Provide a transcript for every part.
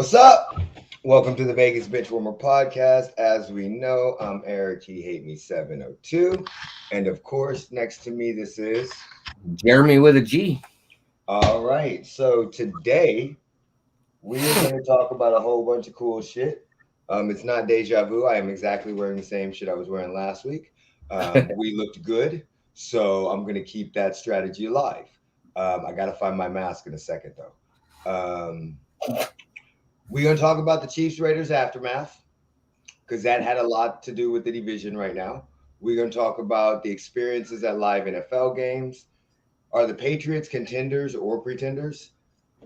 What's up? Welcome to the Vegas Benchwarmer podcast. As we know, I'm Eric. He hate me 702, and of course, next to me, this is Jeremy with a G. All right. So today we are going to talk about a whole bunch of cool shit. It's not deja vu. I am exactly wearing the same shit I was wearing last week. We looked good, so I'm going to keep that strategy alive. I got to find my mask in a second, though. We're going to talk about the Chiefs Raiders aftermath because that had a lot to do with the division right now. We're going to talk about the experiences at live NFL games. Are the Patriots contenders or pretenders?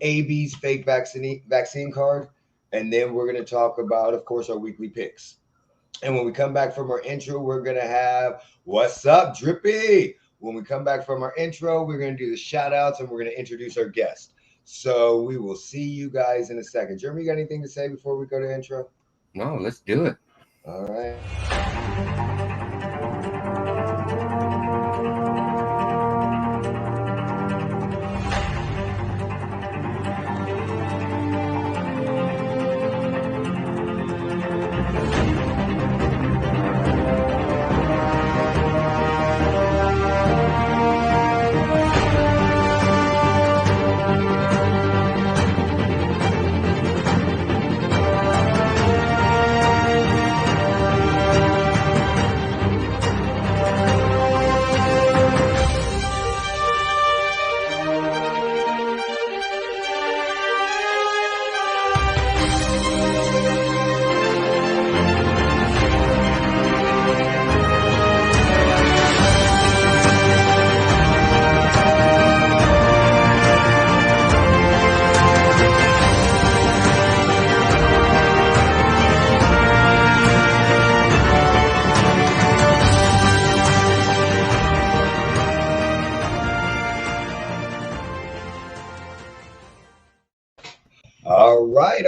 AB's fake vaccine card. And then we're going to talk about, of course, our weekly picks. And when we come back from our intro, we're going to have What's Up, Drippy? When we come back from our intro, we're going to do the shout outs and we're going to introduce our guest. So we will see you guys in a second. Jeremy, you got anything to say before we go to intro? No, let's do it. All right.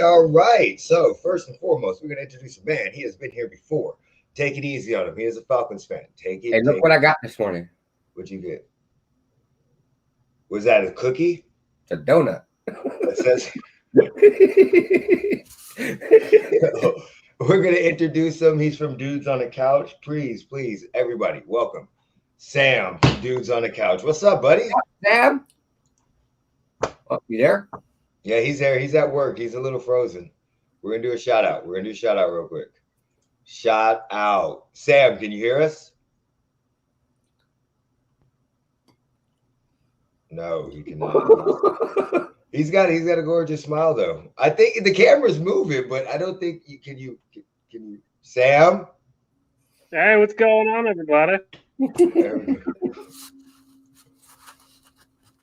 All right. So first and foremost, we're going to introduce a man. He has been here before. Take it easy on him. He is a Falcons fan. Hey, look what I got this morning. What'd you get? Was that a cookie? It's a donut. It says. We're going to introduce him. He's from Dudes on the Couch. Please, everybody, welcome Sam from Dudes on the Couch. What's up, buddy? Sam? Oh, you there? Yeah, he's there. He's at work. He's a little frozen. We're going to do a shout out. Real quick. Shout out. Sam, can you hear us? No, he cannot. He's got a gorgeous smile, though. I think the camera's moving, but I don't think you can you Sam? Hey, what's going on, everybody?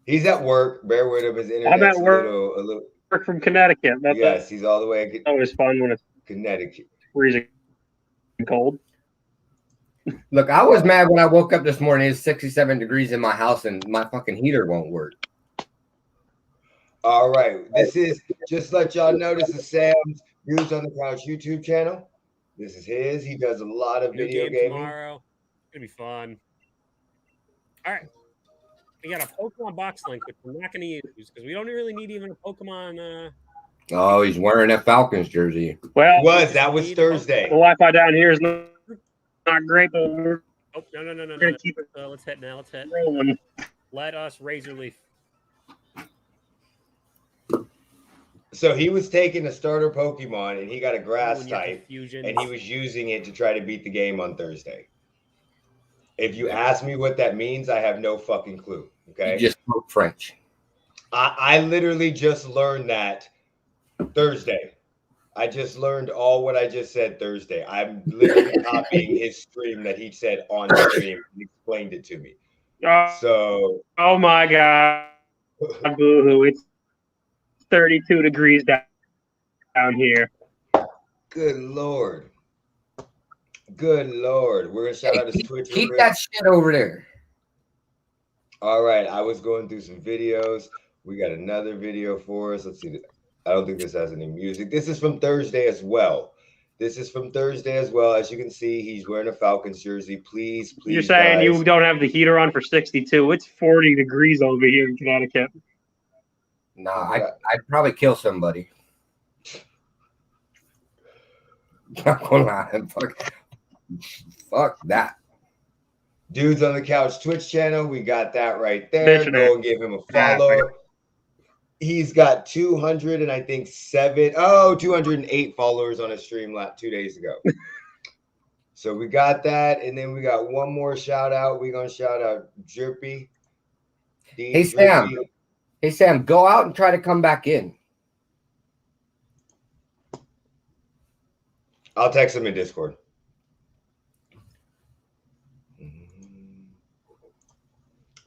He's at work. Bear with him. His internet's I'm at work. A little. Work from Connecticut. Yes, he's all the way in always fun when it's Connecticut. freezing cold. Look, I was mad when I woke up this morning. It's 67 degrees in my house and my fucking heater won't work. All right. This is just let y'all know this is Sam's Dudes on the Couch YouTube channel. This is his. He does a lot of video gaming. Tomorrow. It's gonna be fun. All right. We got a Pokemon box link, which we're not going to use because we don't really need even a Pokemon. Oh, he's wearing a Falcons jersey. Well, that was Thursday. The Wi-Fi down here is not great, but we're no. We're going to keep it. Let's hit now. Let's hit. Rolling. Let us razor leaf. So he was taking a starter Pokemon and he got a grass type, and he was using it to try to beat the game on Thursday. If you ask me what that means, I have no fucking clue. Okay. You just spoke French. I literally just learned that Thursday. I just learned all what I just said Thursday. I'm literally copying his stream that he said on stream and explained it to me. Oh my God. Boo-hoo. It's 32 degrees down here. Good Lord. We're going to shout out his Twitch. Keep that shit over there. All right. I was going through some videos. We got another video for us. Let's see. I don't think this has any music. This is from Thursday as well. As you can see, he's wearing a Falcons jersey. Please. You're saying guys, you don't have the heater on for 62. It's 40 degrees over here in Connecticut. Nah, I'd probably kill somebody. Not gonna lie. Fuck that. Dudes on the Couch Twitch channel, we got that right there. Missionary. Go and give him a follow. He's got 200 and I think 208 followers on a stream 2 days ago. So we got that, and then we got one more shout out. We're gonna shout out Drippy. Hey Sam. Hey Sam, go out and try to come back in. I'll text him in Discord.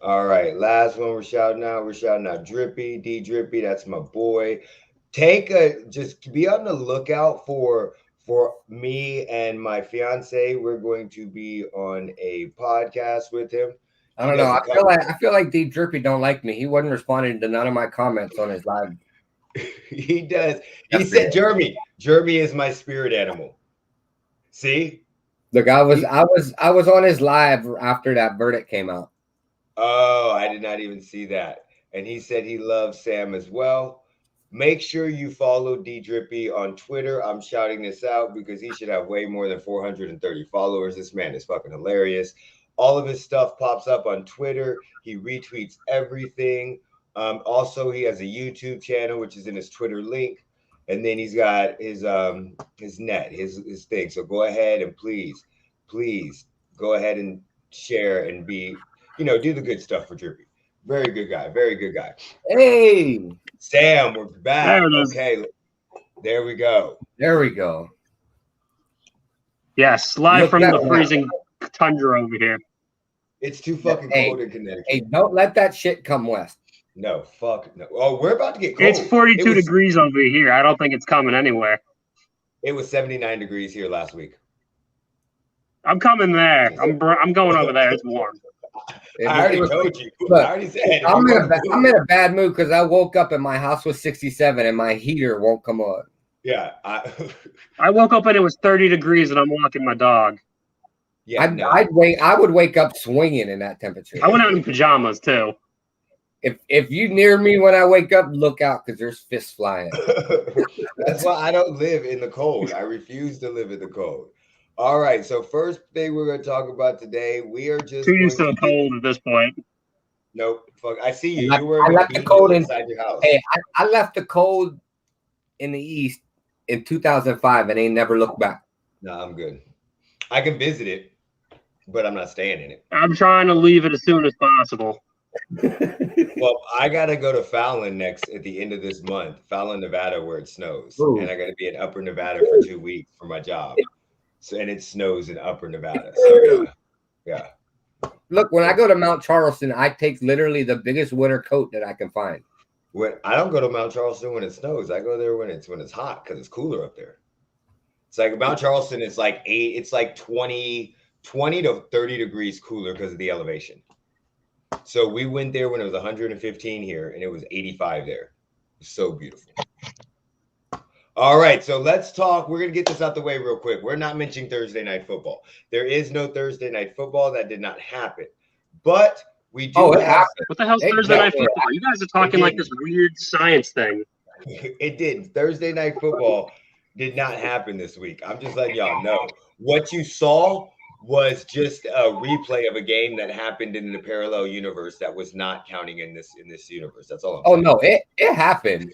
All right, last one we're shouting out. We're shouting out Drippy, D Drippy. That's my boy. Just be on the lookout for me and my fiance. We're going to be on a podcast with him. I don't know. I feel like D Drippy don't like me. He wasn't responding to none of my comments on his live. He does. He said Jeremy is my spirit animal. See? Look, I was on his live after that verdict came out. Oh, I did not even see that. And he said he loves Sam as well. Make sure you follow D Drippy on Twitter. I'm shouting this out because he should have way more than 430 followers. This man is fucking hilarious. All of his stuff pops up on Twitter. He retweets everything. Also, he has a YouTube channel, which is in his Twitter link. And then he's got his his thing. So go ahead and please go ahead and share and be, do the good stuff for Drippy. Very good guy. Very good guy. Hey, Sam, we're back. There it is. Okay, there we go. There we go. Yes, live from the freezing tundra over here. It's too fucking cold in Connecticut. Hey, don't let that shit come west. No, fuck no. Oh, we're about to get cold. It's 42 degrees over here. I don't think it's coming anywhere. It was 79 degrees here last week. I'm coming there. I'm going over there. It's warm. I already told you. Look, I already said. I'm in a bad mood because I woke up and my house was 67 and my heater won't come on. Yeah. I woke up and it was 30 degrees and I'm walking my dog. Yeah, I would wake up swinging in that temperature. I went out in pajamas too. If you near me when I wake up, look out because there's fists flying. That's why I don't live in the cold. I refuse to live in the cold. All right. So first thing we're going to talk about today, we are just too used to the cold at this point. Nope. Fuck. I see you. I left the cold inside your house. Hey, I left the cold in the East in 2005 and ain't never looked back. No, I'm good. I can visit it, but I'm not staying in it. I'm trying to leave it as soon as possible. Well, I gotta go to Fallon at the end of this month, Fallon, Nevada, where it snows. Ooh. And I gotta be in Upper Nevada for 2 weeks for my job. So, and it snows in Upper Nevada. So yeah. Look, when I go to Mount Charleston, I take literally the biggest winter coat that I can find. I don't go to Mount Charleston when it snows. I go there when it's hot because it's cooler up there. It's like Mount Charleston, it's like 20 to 30 degrees cooler because of the elevation. So we went there when it was 115 here and it was 85 there. It's so beautiful. All right, so let's talk. We're going to get this out the way real quick. We're not mentioning Thursday Night Football. There is no Thursday Night Football. That did not happen. But we do. Oh, it happened. What the hell's Thursday Night Football? You guys are talking like this weird science thing. It didn't. Thursday Night Football did not happen this week. I'm just letting y'all know. What you saw was just a replay of a game that happened in the parallel universe that was not counting in this universe. That's all. Oh no, it happened.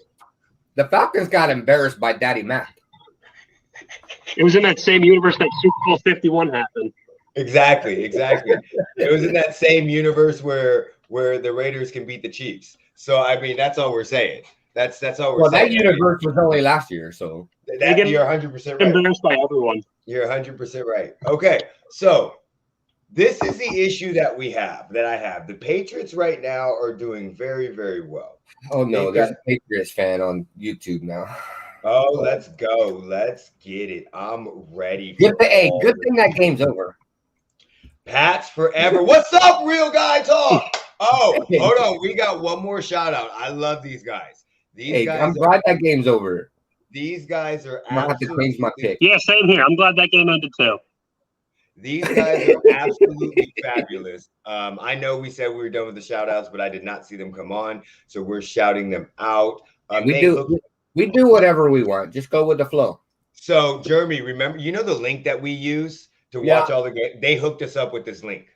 The Falcons got embarrassed by Daddy Mac. It was in that same universe that Super Bowl 51 happened. Exactly. It was in that same universe where the Raiders can beat the Chiefs. So I mean, that's all we're saying. That's all we're saying. Well, that universe was only last year, so you're 100% right. Embarrassed by everyone. You're 100% right. Okay, so this is the issue that I have. The Patriots right now are doing very, very well. Oh no, there's a Patriots fan on YouTube now. Oh, let's go. Let's get it. I'm ready. Good thing that game's over. Pats forever. What's up, Real Guy Talk? Oh, hold on. We got one more shout out. I love these guys. I'm glad that game's over. These guys are I'm gonna have to change my pick. Yeah, same here. I'm glad that game ended too. These guys are absolutely fabulous. I know we said we were done with the shout outs, but I did not see them come on. So we're shouting them out. We do whatever we want. Just go with the flow. So, Jeremy, remember, you know the link that we use to watch all the games? They hooked us up with this link.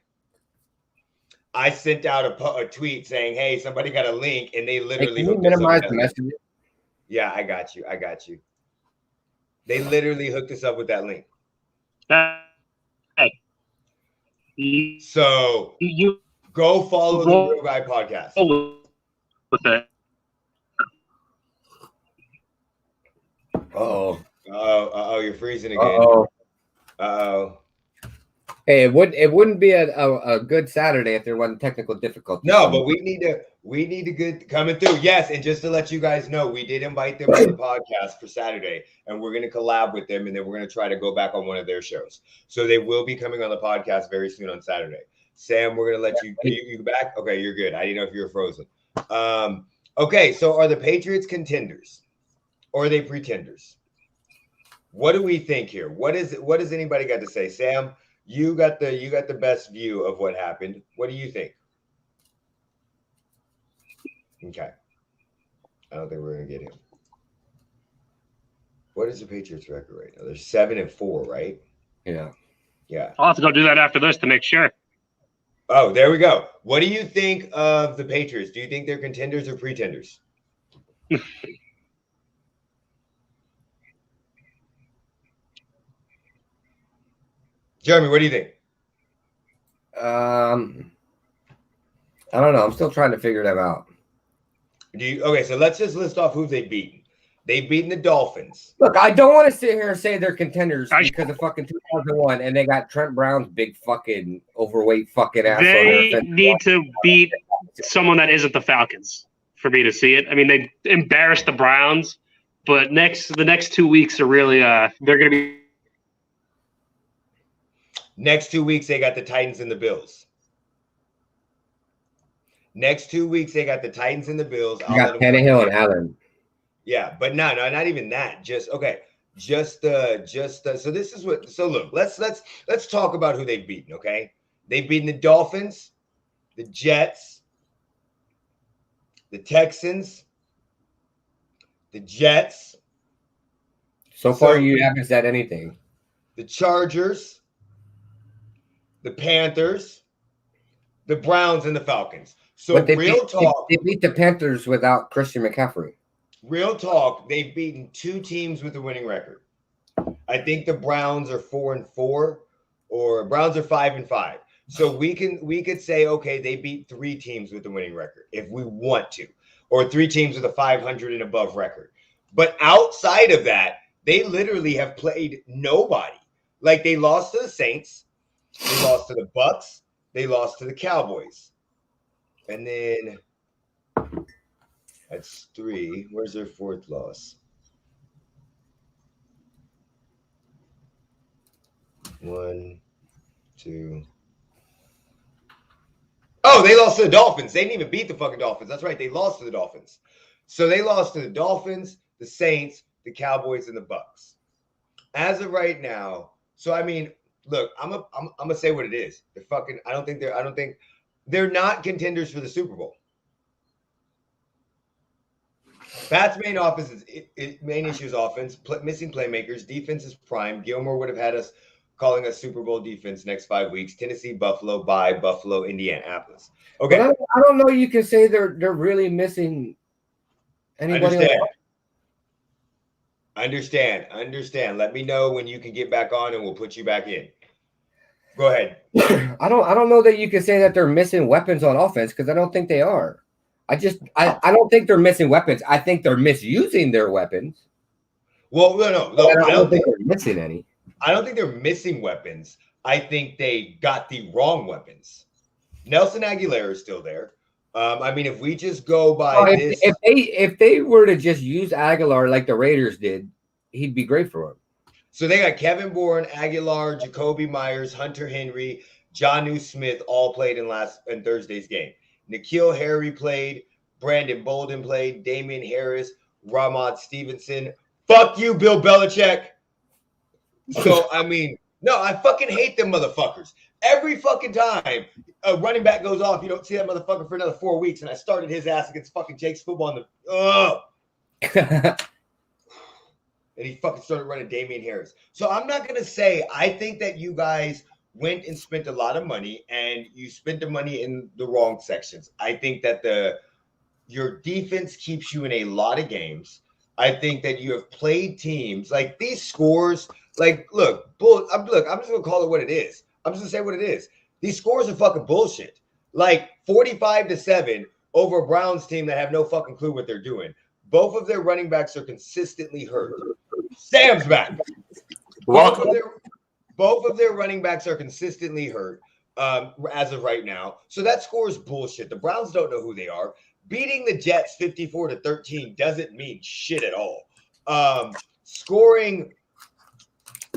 I sent out a tweet saying, "Hey, somebody got a link," and they literally hooked us up with that link. Yeah, I got you. They literally hooked us up with that link. So you go follow the Real Guy podcast. With that. Oh, you're freezing again. Hey, it wouldn't be a good Saturday if there wasn't technical difficulties. No, but we need to get coming through. Yes, and just to let you guys know, we did invite them on the podcast for Saturday, and we're going to collab with them, and then we're going to try to go back on one of their shows. So they will be coming on the podcast very soon on Saturday. Sam, we're going to let you back. Okay, you're good. I didn't know if you were frozen. Okay, so are the Patriots contenders or are they pretenders? What do we think here? What does anybody got to say? Sam, you got the best view of what happened. What do you think? Okay. I don't think we're gonna get him. What is the Patriots record right now? They're 7-4, right? Yeah. I'll have to go do that after this to make sure. Oh, there we go. What do you think of the Patriots? Do you think they're contenders or pretenders? Jeremy, what do you think? I don't know. I'm still trying to figure them out. Okay, so let's just list off who they've beaten. They've beaten the Dolphins. Look, I don't want to sit here and say they're contenders because of fucking 2001 and they got Trent Brown's big fucking overweight fucking ass. They need to beat someone that isn't the Falcons for me to see it. I mean, they embarrassed the Browns, but the next 2 weeks are really they're going to be. Next 2 weeks, they got the Titans and the Bills. Next 2 weeks, they got the Titans and the Bills. You got Tannehill and Allen. Yeah, but no, not even that. So this is what. So look, let's talk about who they've beaten. Okay, they've beaten the Dolphins, the Jets, the Texans, the Jets. So far, you haven't said anything. The Chargers, the Panthers, the Browns, and the Falcons. So real talk, they beat the Panthers without Christian McCaffrey. Real talk, they've beaten 2 teams with a winning record. I think the Browns are 4-4, or Browns are 5-5. So we could say, okay, they beat 3 teams with a winning record if we want to, or 3 teams with a 500 and above record. But outside of that, they literally have played nobody. Like they lost to the Saints, they lost to the Bucks, they lost to the Cowboys, and then. That's 3. Where's their 4th loss? 1, 2. Oh, they lost to the Dolphins. They didn't even beat the fucking Dolphins. That's right. They lost to the Dolphins. So they lost to the Dolphins, the Saints, the Cowboys, and the Bucks. As of right now, so I mean, look, I'm gonna say what it is. They're fucking. I don't think they're not contenders for the Super Bowl. Pat's main issue is offense, missing playmakers, defense is prime. Gilmore would have had us calling us Super Bowl defense next 5 weeks. Tennessee, Buffalo, bye. Buffalo, Indianapolis. Okay. But I don't know. You can say they're really missing anybody. Understand. Let me know when you can get back on, and we'll put you back in. Go ahead. I don't know that you can say that they're missing weapons on offense because I don't think they are. I don't think they're missing weapons. I think they're misusing their weapons. Well, no. I don't think they're missing any. I don't think they're missing weapons. I think they got the wrong weapons. Nelson Aguilar is still there. I mean, if we just go by this, if they were to just use Aguilar like the Raiders did, he'd be great for them. So they got Kevin Bourne, Aguilar, Jacoby Myers, Hunter Henry, Jonnu Smith all played in Thursday's game. N'Keal Harry played, Brandon Bolden played, Damian Harris, Ramon Stevenson. Fuck you, Bill Belichick. So, I mean, no, I fucking hate them motherfuckers. Every fucking time a running back goes off, you don't see that motherfucker for another 4 weeks, and I started his ass against fucking Jake's football. It and he fucking started running Damian Harris. So I'm not gonna say I think that you guys went and spent a lot of money, and you spent the money in the wrong sections. I think that your defense keeps you in a lot of games. I think that you have played teams like these scores. Like, look, I'm just gonna call it what it is. I'm just gonna say what it is. These scores are fucking bullshit. Like 45-7 over a Browns team that have no fucking clue what they're doing. Both of their running backs are consistently hurt. Sam's back. Welcome. Both of their running backs are consistently hurt as of right now. So that score is bullshit. The Browns don't know who they are. Beating the Jets 54-13 doesn't mean shit at all. Scoring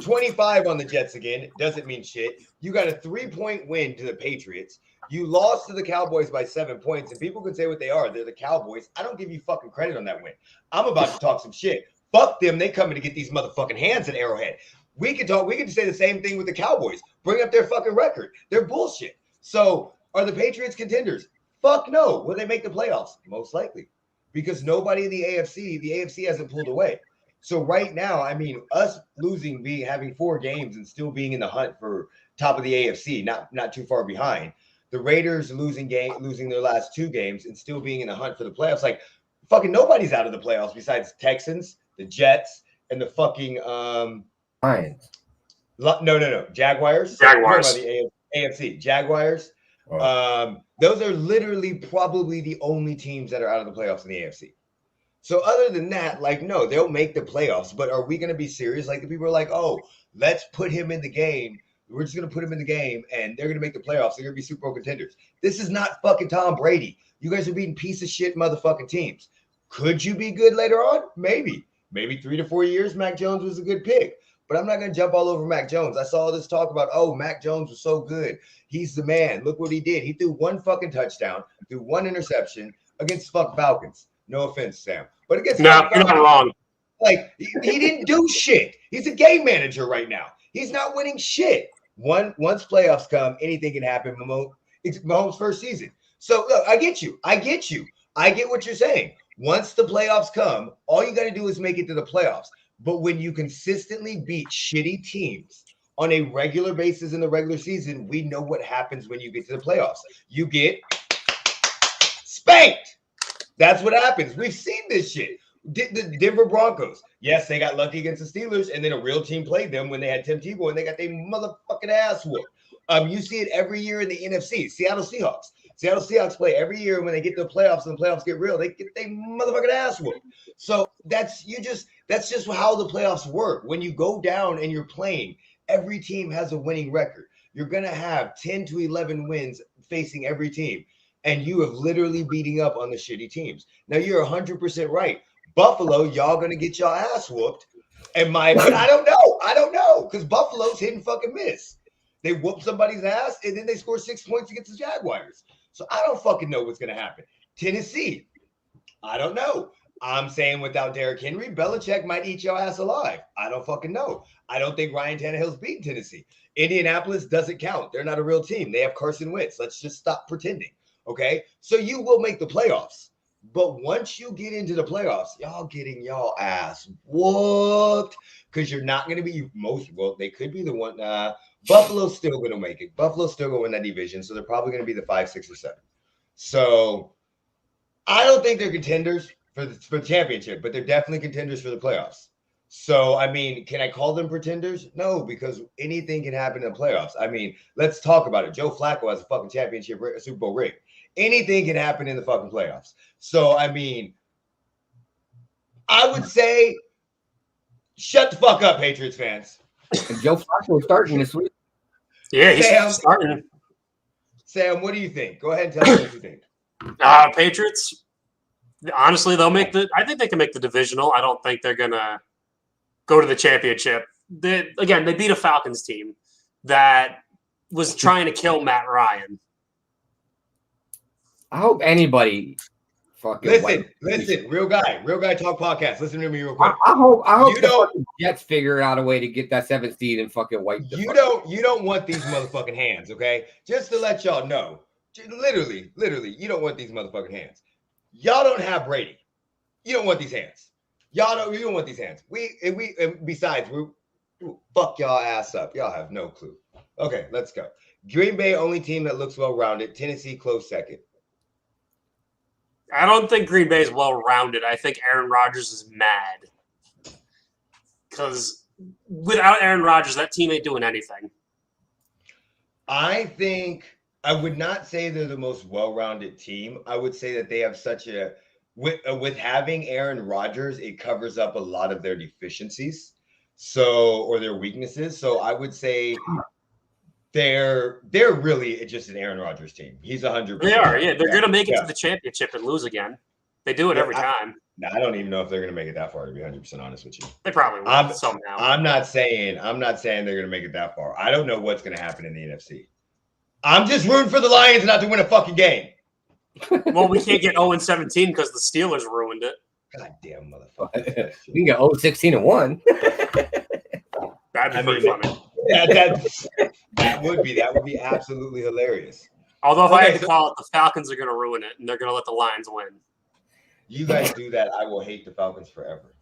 25 on the Jets again doesn't mean shit. You got a 3-point win to the Patriots. You lost to the Cowboys by 7 points, and people can say what they are. They're the Cowboys. I don't give you fucking credit on that win. I'm about to talk some shit. Fuck them. They coming to get these motherfucking hands at Arrowhead. We can say the same thing with the Cowboys. Bring up their fucking record. They're bullshit. So are the Patriots contenders? Fuck no. Will they make the playoffs? Most likely. Because nobody in the AFC hasn't pulled away. So right now, I mean, us having 4 games and still being in the hunt for top of the AFC, not too far behind. The Raiders losing their last 2 games and still being in the hunt for the playoffs. Like, fucking nobody's out of the playoffs besides Texans, the Jets, and the fucking Lions. No. Jaguars. The AFC. Jaguars. Oh. Those are literally probably the only teams that are out of the playoffs in the AFC. So other than that, like, no, they'll make the playoffs. But are we going to be serious? Like, the people are like, oh, let's put him in the game. We're just going to put him in the game, and they're going to make the playoffs. They're going to be Super Bowl contenders. This is not fucking Tom Brady. You guys are beating piece of shit motherfucking teams. Could you be good later on? Maybe. Maybe 3 to 4 years, Mac Jones was a good pick. But I'm not going to jump all over Mac Jones. I saw this talk about, oh, Mac Jones was so good. He's the man. Look what he did. He threw 1 fucking touchdown, threw 1 interception against fuck Falcons. No offense, Sam. But against No, you're not wrong. Like, he didn't do shit. He's a game manager right now. He's not winning shit. Once playoffs come, anything can happen. It's Mahomes' first season. So, look, I get you. I get what you're saying. Once the playoffs come, all you got to do is make it to the playoffs. But when you consistently beat shitty teams on a regular basis in the regular season, we know what happens when you get to the playoffs. You get spanked. That's what happens. We've seen this shit. The Denver Broncos. Yes, they got lucky against the Steelers, and then a real team played them when they had Tim Tebow, and they got their motherfucking ass whooped. You see it every year in the NFC. Seattle Seahawks. Seattle Seahawks play every year when they get to the playoffs and the playoffs get real. They get their motherfucking ass whooped. So that's just how the playoffs work. When you go down and you're playing, every team has a winning record. You're going to have 10 to 11 wins facing every team, and you have literally beating up on the shitty teams. Now, you're 100% right. Buffalo, y'all going to get your ass whooped. But I don't know, because Buffalo's hit and fucking miss. They whoop somebody's ass, and then they score 6 points against the Jaguars. So I don't fucking know what's going to happen. Tennessee, I don't know. I'm saying without Derrick Henry, Belichick might eat your ass alive. I don't fucking know. I don't think Ryan Tannehill's beaten Tennessee. Indianapolis doesn't count. They're not a real team. They have Carson Wentz. Let's just stop pretending, okay? So you will make the playoffs. But once you get into the playoffs, y'all getting y'all ass whooped because you're not going to be they could be the one. Buffalo's still going to make it. Buffalo's still going to win that division, so they're probably going to be the 5, 6, or 7. So I don't think they're contenders for the championship, but they're definitely contenders for the playoffs. So, I mean, can I call them pretenders? No, because anything can happen in the playoffs. I mean, let's talk about it. Joe Flacco has a fucking championship, a Super Bowl ring. Anything can happen in the fucking playoffs. So, I mean, I would say shut the fuck up, Patriots fans. And Joe Flacco is starting this week. Yeah, he's starting. Sam, what do you think? Go ahead and tell me what you think. Patriots, honestly, I think they can make the divisional. I don't think they're going to go to the championship. They beat a Falcons team that was trying to kill Matt Ryan. I hope anybody fucking listen, real guy talk podcast. Listen to me real quick. I hope the fucking Jets figure out a way to get that 7th seed and fucking wipe. You don't want these motherfucking hands, okay? Just to let y'all know, literally, you don't want these motherfucking hands. Y'all don't have Brady. You don't want these hands. Y'all don't. We don't want these hands. Besides, we fuck y'all ass up. Y'all have no clue. Okay, let's go. Green Bay, only team that looks well rounded. Tennessee, close second. I don't think Green Bay is well rounded. I think Aaron Rodgers is mad because without Aaron Rodgers, that team ain't doing anything. I think I would not say they're the most well-rounded team. I would say that they have such a with having Aaron Rodgers, it covers up a lot of their deficiencies, or their weaknesses. So I would say they're really just an Aaron Rodgers team. He's 100%. They are, yeah. They're gonna make it to the championship and lose again. They do it every time. I don't even know if they're gonna make it that far. To be 100% honest with you, they probably will somehow. I'm not saying they're gonna make it that far. I don't know what's gonna happen in the NFC. I'm just rooting for the Lions not to win a fucking game. Well, we can't get 0-17 because the Steelers ruined it. Goddamn motherfucker. We can get 0-16-1. That'd be pretty funny. Yeah, that would be absolutely hilarious. Although if I had to call it, the Falcons are going to ruin it, and they're going to let the Lions win. You guys do that, I will hate the Falcons forever.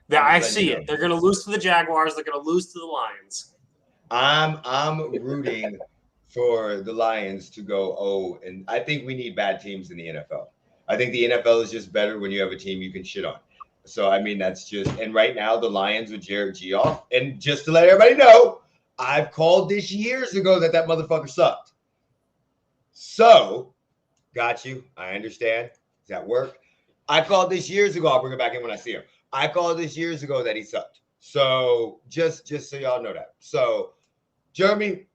Yeah, I see it. They're going to lose to the Jaguars. They're going to lose to the Lions. I'm rooting for the Lions to go and I think we need bad teams in the NFL. I think the NFL is just better when you have a team you can shit on. So, I mean, that's just – and right now, the Lions with Jared Goff, and just to let everybody know, I've called this years ago that motherfucker sucked. So, got you. I understand. Does that work? I called this years ago. I'll bring it back in when I see him. I called this years ago that he sucked. So, just so y'all know that. So, Jeremy,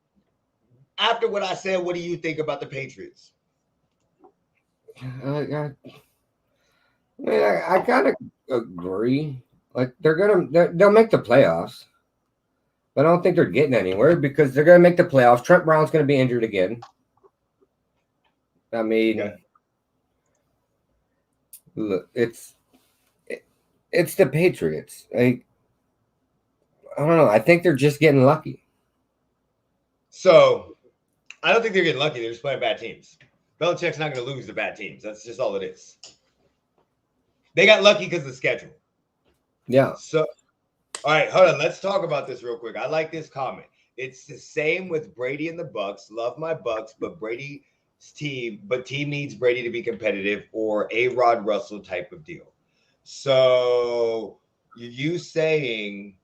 after what I said, what do you think about the Patriots? I kind of agree. Like they'll make the playoffs, but I don't think they're getting anywhere because they're gonna make the playoffs. Trent Brown's gonna be injured again. I mean, look, it's the Patriots. I don't know. I think they're just getting lucky. So, I don't think they're getting lucky. They're just playing bad teams. Belichick's not going to lose to bad teams. That's just all it is. They got lucky because of the schedule. Yeah. So, all right, hold on. Let's talk about this real quick. I like this comment. It's the same with Brady and the Bucks. Love my Bucks, but team needs Brady to be competitive or A-Rod Russell type of deal. So, you saying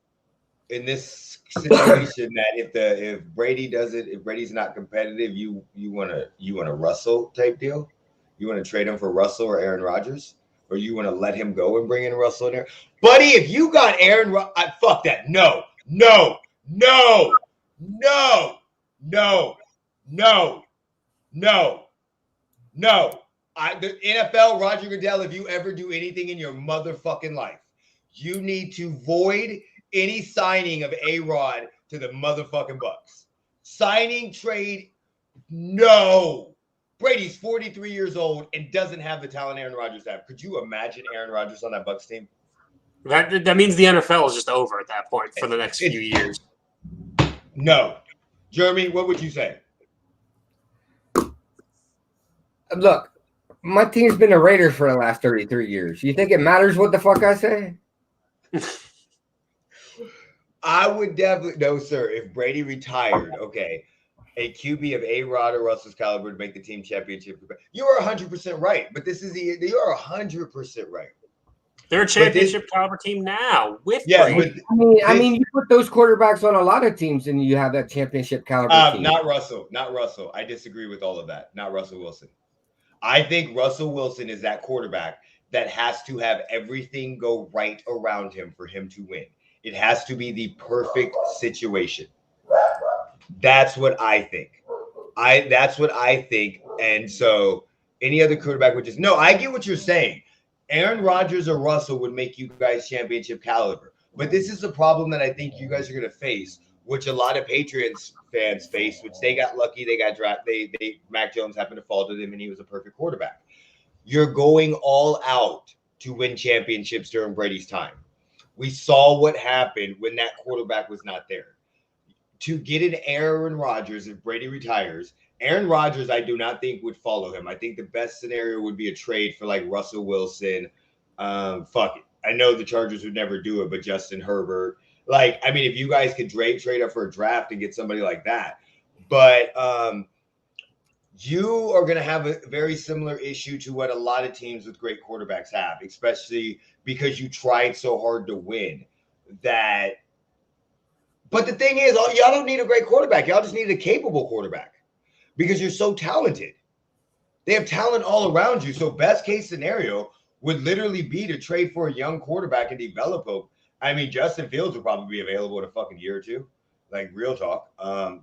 in this situation that if Brady's not competitive, you want a Russell type deal? You want to trade him for Russell or Aaron Rodgers? Or you want to let him go and bring in Russell in there? Buddy, if you got Aaron Rodgers, fuck that. No. The NFL, Roger Goodell, if you ever do anything in your motherfucking life, you need to void any signing of A-Rod to the motherfucking Bucks. Signing, trade, no. Brady's 43 years old and doesn't have the talent Aaron Rodgers has. Could you imagine Aaron Rodgers on that Bucks team? That means the NFL is just over at that point for the next few years. No. Jeremy, what would you say? Look, my team's been the Raiders for the last 33 years. You think it matters what the fuck I say? I would definitely – no, sir. If Brady retired, okay, a QB of A-Rod or Russell's caliber to make the team championship. You are 100% right, but you are 100% right. They're a championship caliber team now with Brady. I mean, you put those quarterbacks on a lot of teams and you have that championship caliber team. Not Russell. I disagree with all of that. Not Russell Wilson. I think Russell Wilson is that quarterback that has to have everything go right around him for him to win. It has to be the perfect situation. That's what I think. That's what I think. And so any other quarterback would just – no, I get what you're saying. Aaron Rodgers or Russell would make you guys championship caliber. But this is the problem that I think you guys are going to face, which a lot of Patriots fans face, which they got lucky. They got drafted. Mac Jones happened to fall to them, and he was a perfect quarterback. You're going all out to win championships during Brady's time. We saw what happened when that quarterback was not there. To get an Aaron Rodgers, if Brady retires, Aaron Rodgers, I do not think would follow him. I think the best scenario would be a trade for like Russell Wilson. Fuck it. I know the Chargers would never do it, but Justin Herbert. Like, I mean, if you guys could trade up for a draft and get somebody like that, but you are going to have a very similar issue to what a lot of teams with great quarterbacks have, especially because you tried so hard to win. But the thing is, y'all don't need a great quarterback. Y'all just need a capable quarterback because you're so talented. They have talent all around you. So best case scenario would literally be to trade for a young quarterback and develop him. I mean, Justin Fields will probably be available in a fucking year or two, like real talk.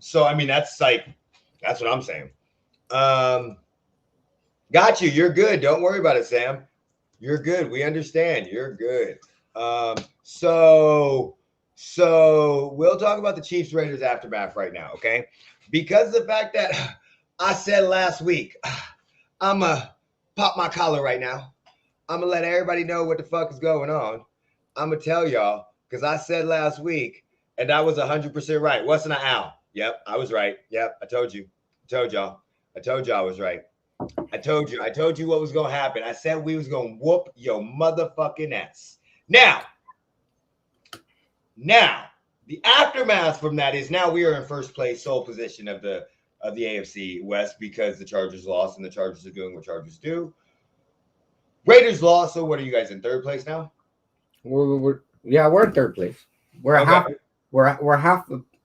So, I mean, that's what I'm saying. Got you. You're good. Don't worry about it, Sam. You're good. We understand. You're good. So we'll talk about the Chiefs Raiders aftermath right now, okay? Because the fact that I said last week, I'm gonna pop my collar right now. I'm gonna let everybody know what the fuck is going on. I'm gonna tell y'all because I said last week, and I was 100% right. Wasn't I, Al? Yep, I was right. Yep, I told you. I told y'all I was right. I told you what was gonna happen. I said we was gonna whoop your motherfucking ass. Now, the aftermath from that is now we are in first place, sole position of the AFC West because the Chargers lost and the Chargers are doing what Chargers do. Raiders lost, so what are you guys in third place now? We're in third place. We're Okay.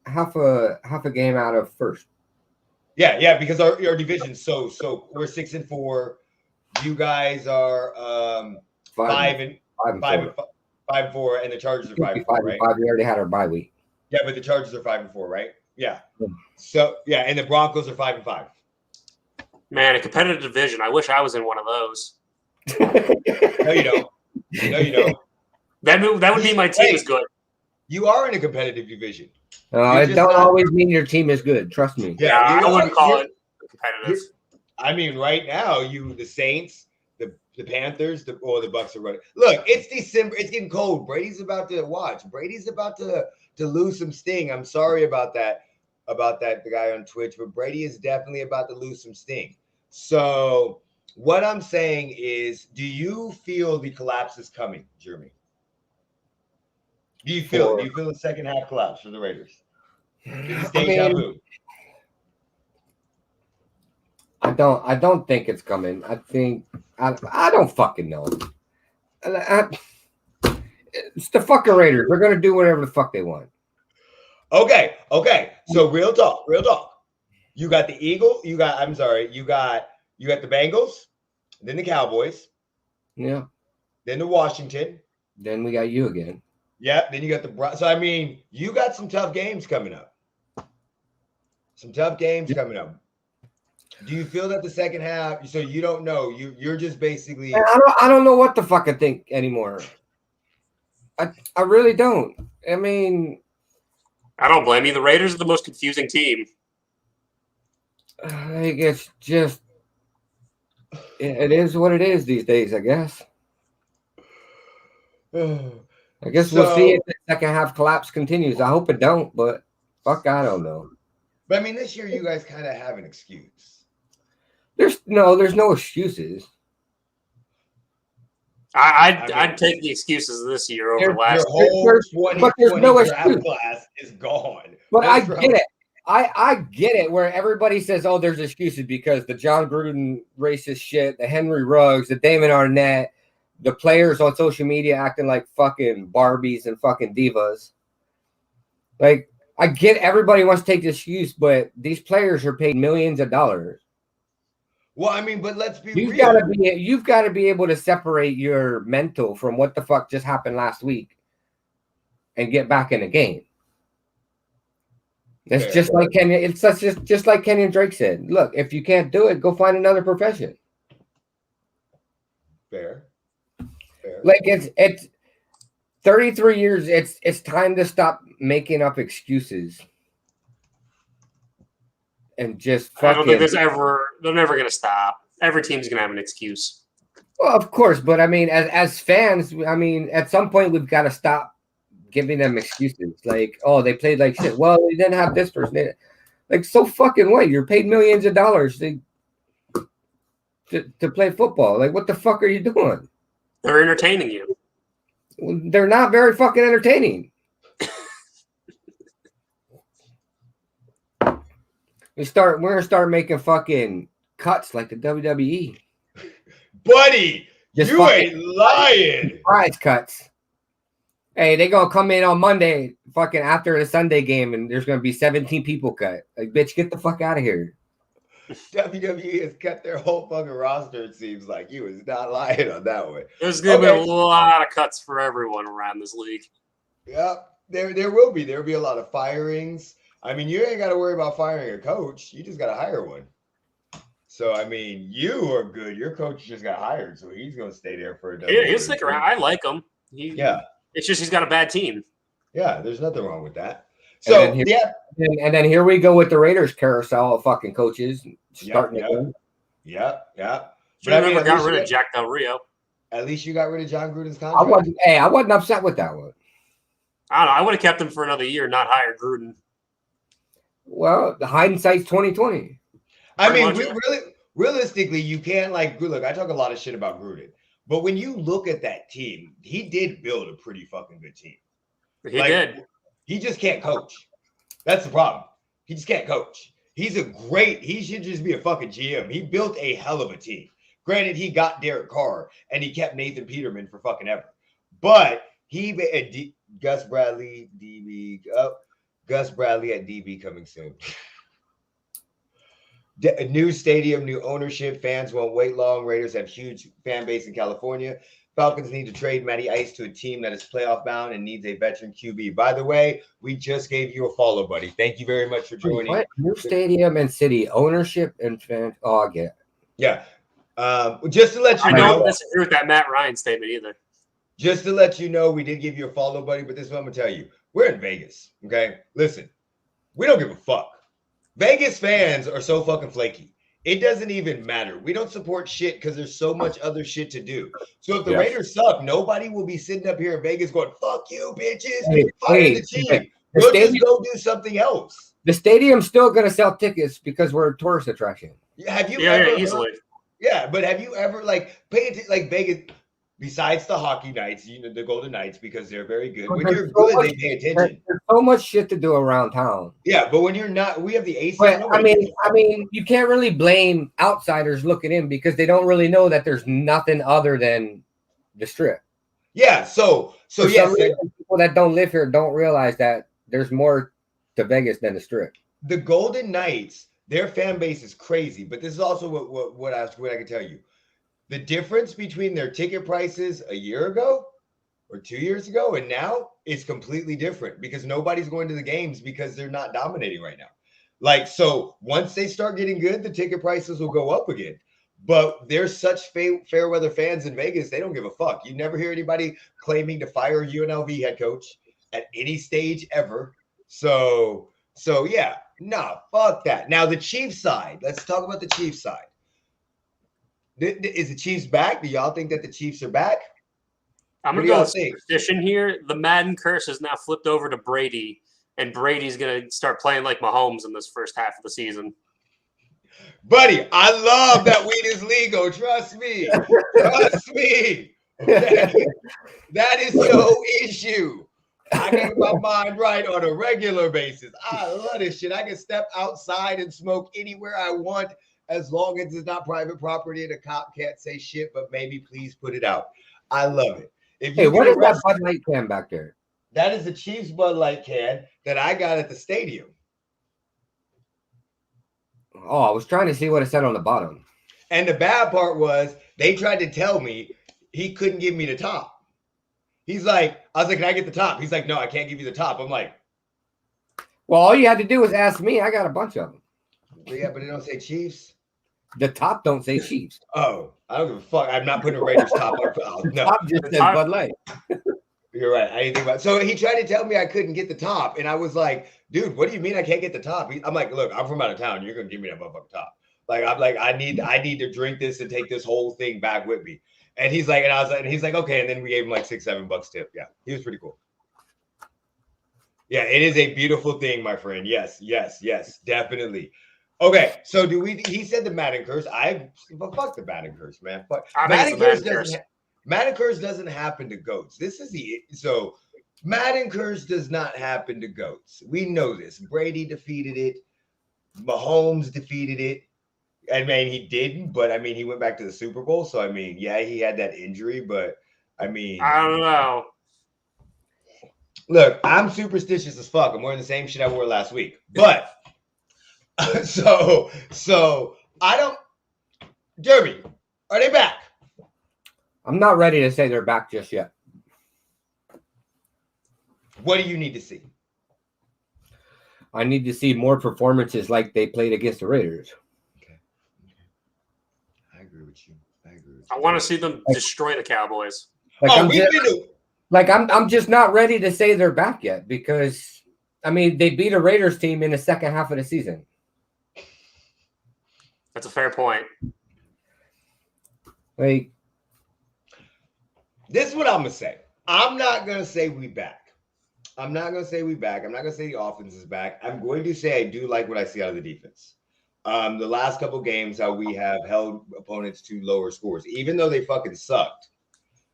half a game out of first. Yeah, because our division's so we're 6-4. You guys are 5-4, and the Chargers are 5-4, right? We already had our bye week. Yeah, but the Chargers are 5-4, right? Yeah. So yeah, and the Broncos are 5-5. Man, a competitive division. I wish I was in one of those. No, you don't. That would mean my team is good. You are in a competitive division. It don't always mean your team is good. Trust me. Yeah, I wouldn't call it competitive. I mean, right now, the Saints, the Panthers, the Bucks are running. Look, it's December. It's getting cold. Brady's about to lose some sting. I'm sorry about that, the guy on Twitch, but Brady is definitely about to lose some sting. So what I'm saying is, do you feel the collapse is coming, Jeremy? Do you feel the second half collapse for the Raiders? Is this deja vu? I don't think it's coming. I think I don't fucking know. It's the fucking Raiders. They're gonna do whatever the fuck they want. Okay. So real talk. You got the Eagles. You got the Bengals, then the Cowboys. Yeah. Then the Washington. Then we got you again. Yeah. Then you got the. So I mean, you got some tough games coming up. Do you feel that the second half? So you don't know. You're just basically. I don't know what to fucking think anymore. I really don't. I mean, I don't blame you. The Raiders are the most confusing team. I guess just it is what it is these days. I guess. I guess we'll see if the second half collapse continues. I hope it don't, but fuck, I don't know. But I mean, this year you guys kind of have an excuse. There's no excuses. I'd take the excuses this year over last year. But there's no excuse. Class is gone. But I get it. I get it where everybody says, oh, there's excuses because the John Gruden racist shit, the Henry Ruggs, the Damon Arnett, the players on social media acting like fucking Barbies and fucking divas. Like, I get everybody wants to take the excuse, but these players are paid millions of dollars. Well, I mean, but let's be real. You've got to be able to separate your mental from what the fuck just happened last week and get back in the game. It's just like Kenyon. It's just like Kenyon Drake said. Look, if you can't do it, go find another profession. Fair. Like it's 33 years. It's time to stop making up excuses and just fucking. I don't think they're never going to stop. Every team's going to have an excuse. Well, of course, but I mean, as fans, I mean, at some point we've got to stop giving them excuses. Like, oh, they played like shit. Well, they didn't have this person. Like, so fucking what? You're paid millions of dollars to play football. Like, what the fuck are you doing? They're entertaining you. They're not very fucking entertaining. We're gonna start making fucking cuts like the WWE. Buddy, Just you ain't lying. Prize cuts. Hey, they gonna come in on Monday, fucking after the Sunday game, and there's gonna be 17 people cut. Like, bitch, get the fuck out of here. WWE has cut their whole fucking roster, it seems like. You was not lying on that one. There's going to be a lot of cuts for everyone around this league. Yep, there will be. There will be a lot of firings. I mean, you ain't got to worry about firing a coach. You just got to hire one. So, I mean, you are good. Your coach just got hired, so he's going to stay there for a Yeah, he'll stick around. I like him. Yeah. It's just he's got a bad team. Yeah, there's nothing wrong with that. So, and then here we go with the Raiders carousel of fucking coaches starting again. Yeah. Should have never got rid of Jack Del Rio. At least you got rid of John Gruden's contract. I wasn't upset with that one. I don't know. I would have kept him for another year, not hired Gruden. Well, the hindsight's 2020. I mean, realistically, you can't look. I talk a lot of shit about Gruden, but when you look at that team, he did build a pretty fucking good team. He did. He just can't coach. That's the problem. He just can't coach. He should just be a fucking GM. He built a hell of a team. Granted, he got Derek Carr and he kept Nathan Peterman for fucking ever. But Gus Bradley, DB, Gus Bradley at DB coming soon. A new stadium, new ownership. Fans won't wait long. Raiders have huge fan base in California. Falcons need to trade Matty Ice to a team that is playoff bound and needs a veteran QB. By the way, we just gave you a follow, buddy. Thank you very much for joining. What? New stadium and city ownership and fans. Oh, I get it. Yeah. Just to let you know. I don't disagree with that Matt Ryan statement either. Just to let you know, we did give you a follow, buddy, but this is what I'm going to tell you. We're in Vegas, okay? Listen, we don't give a fuck. Vegas fans are so fucking flaky. It doesn't even matter. We don't support shit because there's so much other shit to do. So if the Raiders suck, nobody will be sitting up here in Vegas going, fuck you, bitches. Fire the team. We'll just go do something else. The stadium's still going to sell tickets because we're a tourist attraction. Have you ever easily. Yeah, but have you ever paid attention, Vegas, besides the hockey nights, the Golden Knights, because they're very good. When you're good, they pay attention. There's so much shit to do around town. Yeah, but when you're not, we have the AC. But I mean, you can't really blame outsiders looking in because they don't really know that there's nothing other than the Strip. Yeah, so yes, people that don't live here don't realize that there's more to Vegas than the Strip. The Golden Knights, their fan base is crazy, but this is also what I can tell you. The difference between their ticket prices a year ago or 2 years ago and now is completely different because nobody's going to the games because they're not dominating right now. So once they start getting good, the ticket prices will go up again. But there's such fair weather fans in Vegas, they don't give a fuck. You never hear anybody claiming to fire UNLV head coach at any stage ever. So yeah, no, fuck that. Now the Chiefs side, let's talk about the Chiefs side. Is the Chiefs back? Do y'all think that the Chiefs are back? I'm going to go with superstition here. The Madden curse is now flipped over to Brady, and Brady's going to start playing like Mahomes in this first half of the season. Buddy, I love that weed is legal. Trust me. Trust me. Okay? That is no issue. I get my mind right on a regular basis. I love this shit. I can step outside and smoke anywhere I want as long as it's not private property and a cop can't say shit, but maybe please put it out. I love it. What is that Bud Light can back there? That is the Chiefs Bud Light can that I got at the stadium. Oh, I was trying to see what it said on the bottom. And the bad part was they tried to tell me he couldn't give me the top. He's like, I was like, can I get the top? He's like, no, I can't give you the top. I'm like, well, all you had to do was ask me. I got a bunch of them. Yeah, but it don't say Chiefs. The top don't say Chiefs. Oh, I don't give a fuck. I'm not putting a Raiders top on. Oh, no. Top just says Bud Light. You're right. I didn't think about it. So he tried to tell me I couldn't get the top. And I was like, dude, what do you mean I can't get the top? I'm like, look, I'm from out of town. You're going to give me that motherfucking top. I'm like, I need to drink this and take this whole thing back with me. And he's like, he's like, okay. And then we gave him like $6-7 tip. Yeah. He was pretty cool. Yeah. It is a beautiful thing, my friend. Yes, definitely. Okay. So he said the Madden curse. Fuck the Madden curse, man. Madden curse doesn't happen to goats. This is so Madden curse does not happen to goats. We know this. Brady defeated it. Mahomes defeated it. I mean, he didn't, but I mean, he went back to the Super Bowl. So I mean, yeah, he had that injury, but I mean, I don't know. look, I'm superstitious as fuck. I'm wearing the same shit I wore last week, but so I don't. Jeremy, are they back? I'm not ready to say they're back just yet. What do you need to see? I need to see more performances like they played against the Raiders. Okay. I agree with you. I want to see them destroy the Cowboys. Like, Oh, I'm just not ready to say they're back yet because, I mean, they beat a Raiders team in the second half of the season. That's a fair point. Like, this is what I'm gonna say. I'm not gonna say we back. I'm not gonna say the offense is back. I'm going to say I do like what I see out of the defense. The last couple games, how we have held opponents to lower scores, even though they fucking sucked,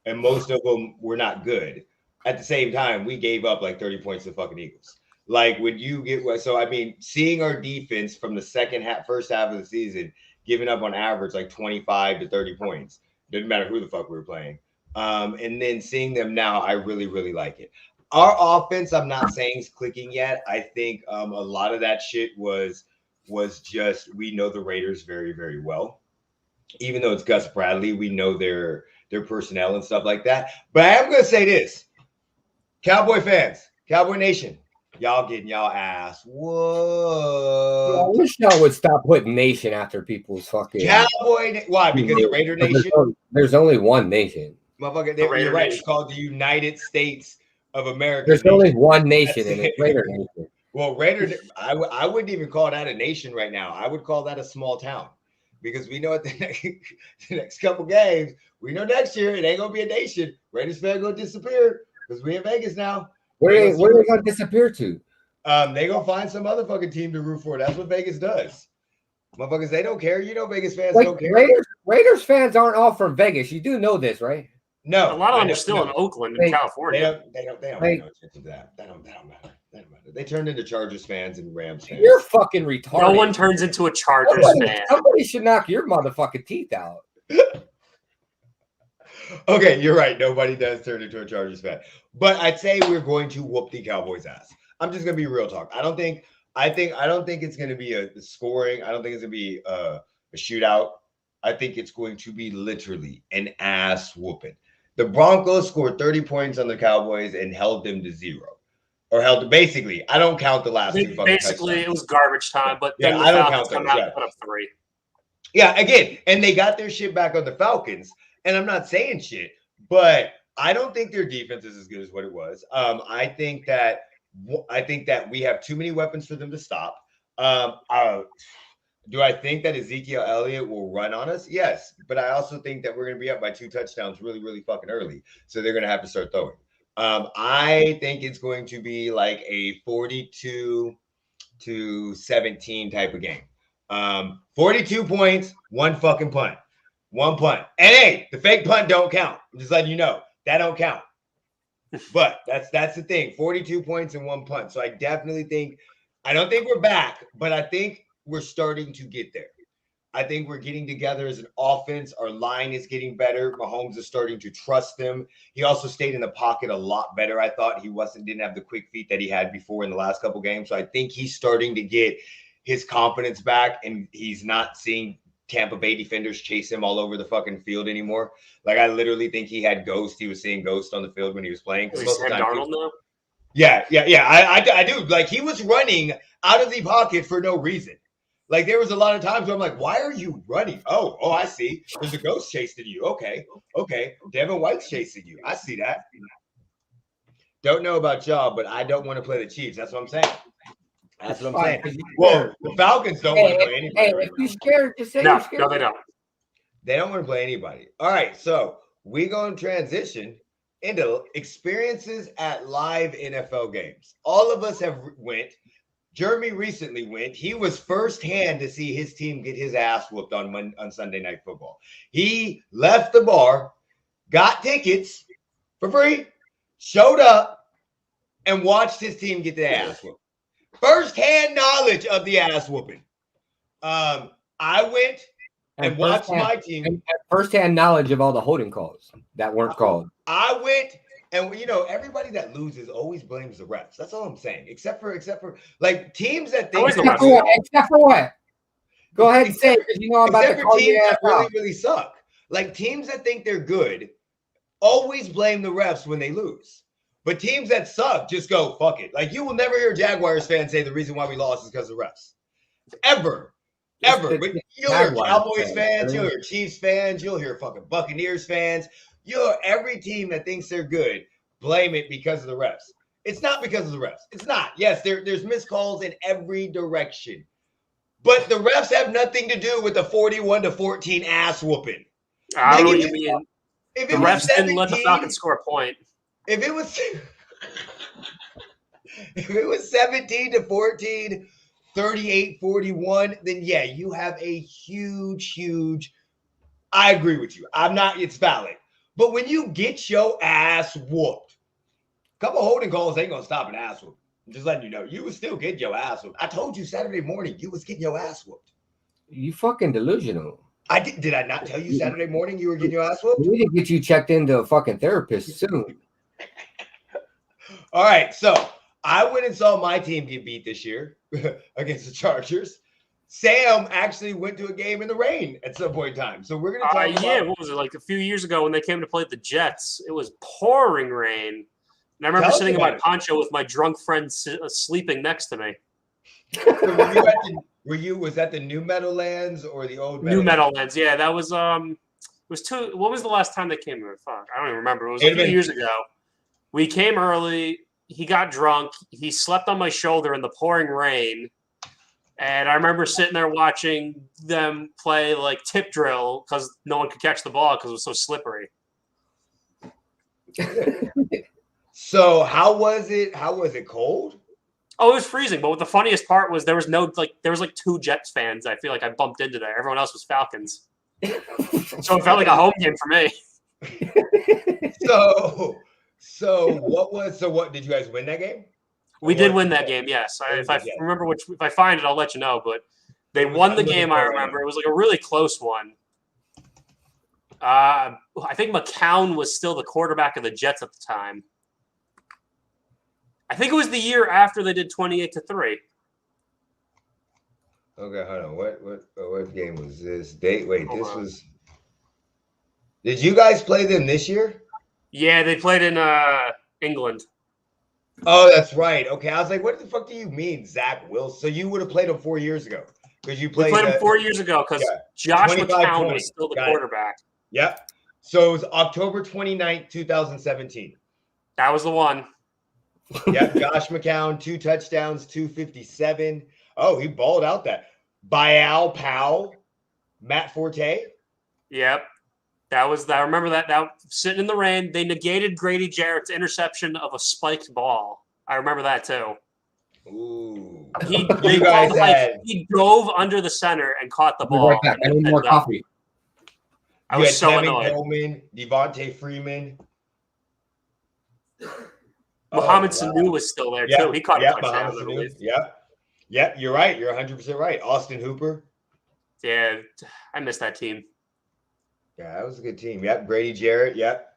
and most of them were not good. At the same time, we gave up like 30 points to the fucking Eagles. Like when you get so, I mean, seeing our defense from the first half of the season giving up on average like 25 to 30 points, didn't matter who the fuck we were playing. And then seeing them now, I really, really like it. Our offense, I'm not saying is clicking yet. I think a lot of that shit was just, we know the Raiders very, very well. Even though it's Gus Bradley, we know their personnel and stuff like that. But I am going to say this. Cowboy fans, Cowboy Nation, y'all getting y'all ass. Whoa. I wish y'all would stop putting nation after people's fucking Why? Because the Raider Nation? There's only one nation. Motherfucker, you're right. It's called the United States of America. There's only one nation, and it's Raider Nation. Well, Raider, I wouldn't even call that a nation right now. I would call that a small town, because we know at the next couple games, we know next year it ain't gonna be a nation. Raiders fan gonna disappear because we in Vegas now. Where are they gonna disappear to? They gonna find some other fucking team to root for. That's what Vegas does. Motherfuckers, they don't care. You know, Vegas fans don't care. Raiders fans aren't all from Vegas. You do know this, right? No, a lot of them are still in Oakland and California. They don't pay no attention to that. That don't matter. They turned into Chargers fans and Rams fans. You're fucking retarded. No one turns into a Chargers fan. Somebody should knock your motherfucking teeth out. Okay, you're right. Nobody does turn into a Chargers fan. But I'd say we're going to whoop the Cowboys' ass. I'm just gonna be real talk. I don't think it's gonna be a scoring. I don't think it's gonna be a shootout. I think it's going to be literally an ass whooping. The Broncos scored 30 points on the Cowboys and held them to 0. Or held basically. I don't count the last two fucking basically touchdowns. It was garbage time, but then I don't count come out and put up 3. Yeah, again, and they got their shit back on the Falcons. And I'm not saying shit, but I don't think their defense is as good as what it was. I think that we have too many weapons for them to stop. Do I think that Ezekiel Elliott will run on us? Yes, but I also think that we're going to be up by 2 touchdowns really, really fucking early. So they're going to have to start throwing. I think it's going to be like a 42-17 type of game. 42 points, 1 fucking punt. 1 punt. And hey, the fake punt don't count. I'm just letting you know. That don't count. But that's the thing. 42 points and 1 punt. So I definitely think, I don't think we're back, but I think we're starting to get there. I think we're getting together as an offense. Our line is getting better. Mahomes is starting to trust them. He also stayed in the pocket a lot better. I thought he didn't have the quick feet that he had before in the last couple games. So I think he's starting to get his confidence back, and he's not seeing Tampa Bay defenders chase him all over the fucking field anymore. Like, I literally think he had ghost. He was seeing ghost on the field when he was playing. Is he Sam Darnold now? Yeah. I do. Like, he was running out of the pocket for no reason. Like, there was a lot of times where I'm like, why are you running? Oh, I see. There's a ghost chasing you. Okay. Devin White's chasing you. I see that. Don't know about y'all, but I don't want to play the Chiefs. That's what I'm saying. Well, the Falcons don't want to play anybody. Hey, if you're scared, just say you're scared. No, they don't. They don't want to play anybody. All right, so we're going to transition into experiences at live NFL games. All of us have went. Jeremy recently went. He was firsthand to see his team get his ass whooped on Sunday Night Football. He left the bar got tickets for free, showed up, and watched his team get the ass whooped. First-hand knowledge of the ass whooping. I went and watched my team. And first-hand knowledge of all the holding calls that weren't called. I went, and everybody that loses always blames the refs. That's all I'm saying. Except for like teams that think except for what? Go ahead and say it, because you know I'm about to call teams that really, really suck. Like teams that think they're good always blame the refs when they lose. But teams that suck just go, fuck it. Like you will never hear Jaguars fans say the reason why we lost is because of the refs. Ever. But you'll hear Cowboys fans, you'll hear Chiefs fans, you'll hear fucking Buccaneers fans. You'll hear every team that thinks they're good blame it because of the refs. It's not because of the refs. It's not. Yes, there's missed calls in every direction. But the refs have nothing to do with the 41-14 ass whooping. I don't know what you mean. If the refs didn't let the Falcons score a point. If it was 17-14, 38-41, then yeah, you have a huge. I agree with you. It's valid. But when you get your ass whooped, a couple holding calls ain't gonna stop an ass whoop. I'm just letting you know, you was still getting your ass whooped. I told you Saturday morning you was getting your ass whooped. You fucking delusional. I did I not tell you Saturday morning you were getting your ass whooped? We need to get you checked into a fucking therapist soon. All right, so I went and saw my team get beat this year against the Chargers. Sam actually went to a game in the rain at some point in time. So we're going to talk about... what was it, like a few years ago when they came to play the Jets? It was pouring rain. And I remember sitting in my poncho with my drunk friend sleeping next to me. So was that the New Meadowlands or the old New Meadowlands? Yeah, that was what was the last time they came here? Fuck, I don't even remember. It was a few years ago. We came early. He got drunk. He slept on my shoulder in the pouring rain. And I remember sitting there watching them play like tip drill because no one could catch the ball because it was so slippery. So how was it? How was it? Cold? Oh, it was freezing. But what the funniest part was there was two Jets fans. I feel like I bumped into there. Everyone else was Falcons. So it felt like a home game for me. What did you guys win that game? We did win that game, yes. If I find it, I'll let you know. But they won the game. I remember it was like a really close one. I think McCown was still the quarterback of the Jets at the time. I think it was the year after they did 28-3. Okay, hold on. What game was this? Did you guys play them this year? Yeah, they played in England. Oh, that's right. Okay, I was like, what the fuck do you mean, Zach Wilson? So you would have played him 4 years ago because you played. We played him 4 years ago because Josh McCown was still the quarterback. Yep. So it was October 29th, 2017. That was the one. Yep, Josh McCown, 2 touchdowns, 257. Oh, he balled out that. Bial Powell, Matt Forte. Yep. I remember that sitting in the rain. They negated Grady Jarrett's interception of a spiked ball. I remember that too. Ooh. He dove under the center and caught the ball. Right back. I need more coffee. I was so annoyed. Coleman, Devontae Freeman. Mohamed Sanu was still there too. He caught a touchdown, I believe. Yep, you're right. You're 100% right. Austin Hooper. Yeah, I missed that team. Yeah, that was a good team. Yep, Grady Jarrett. Yep.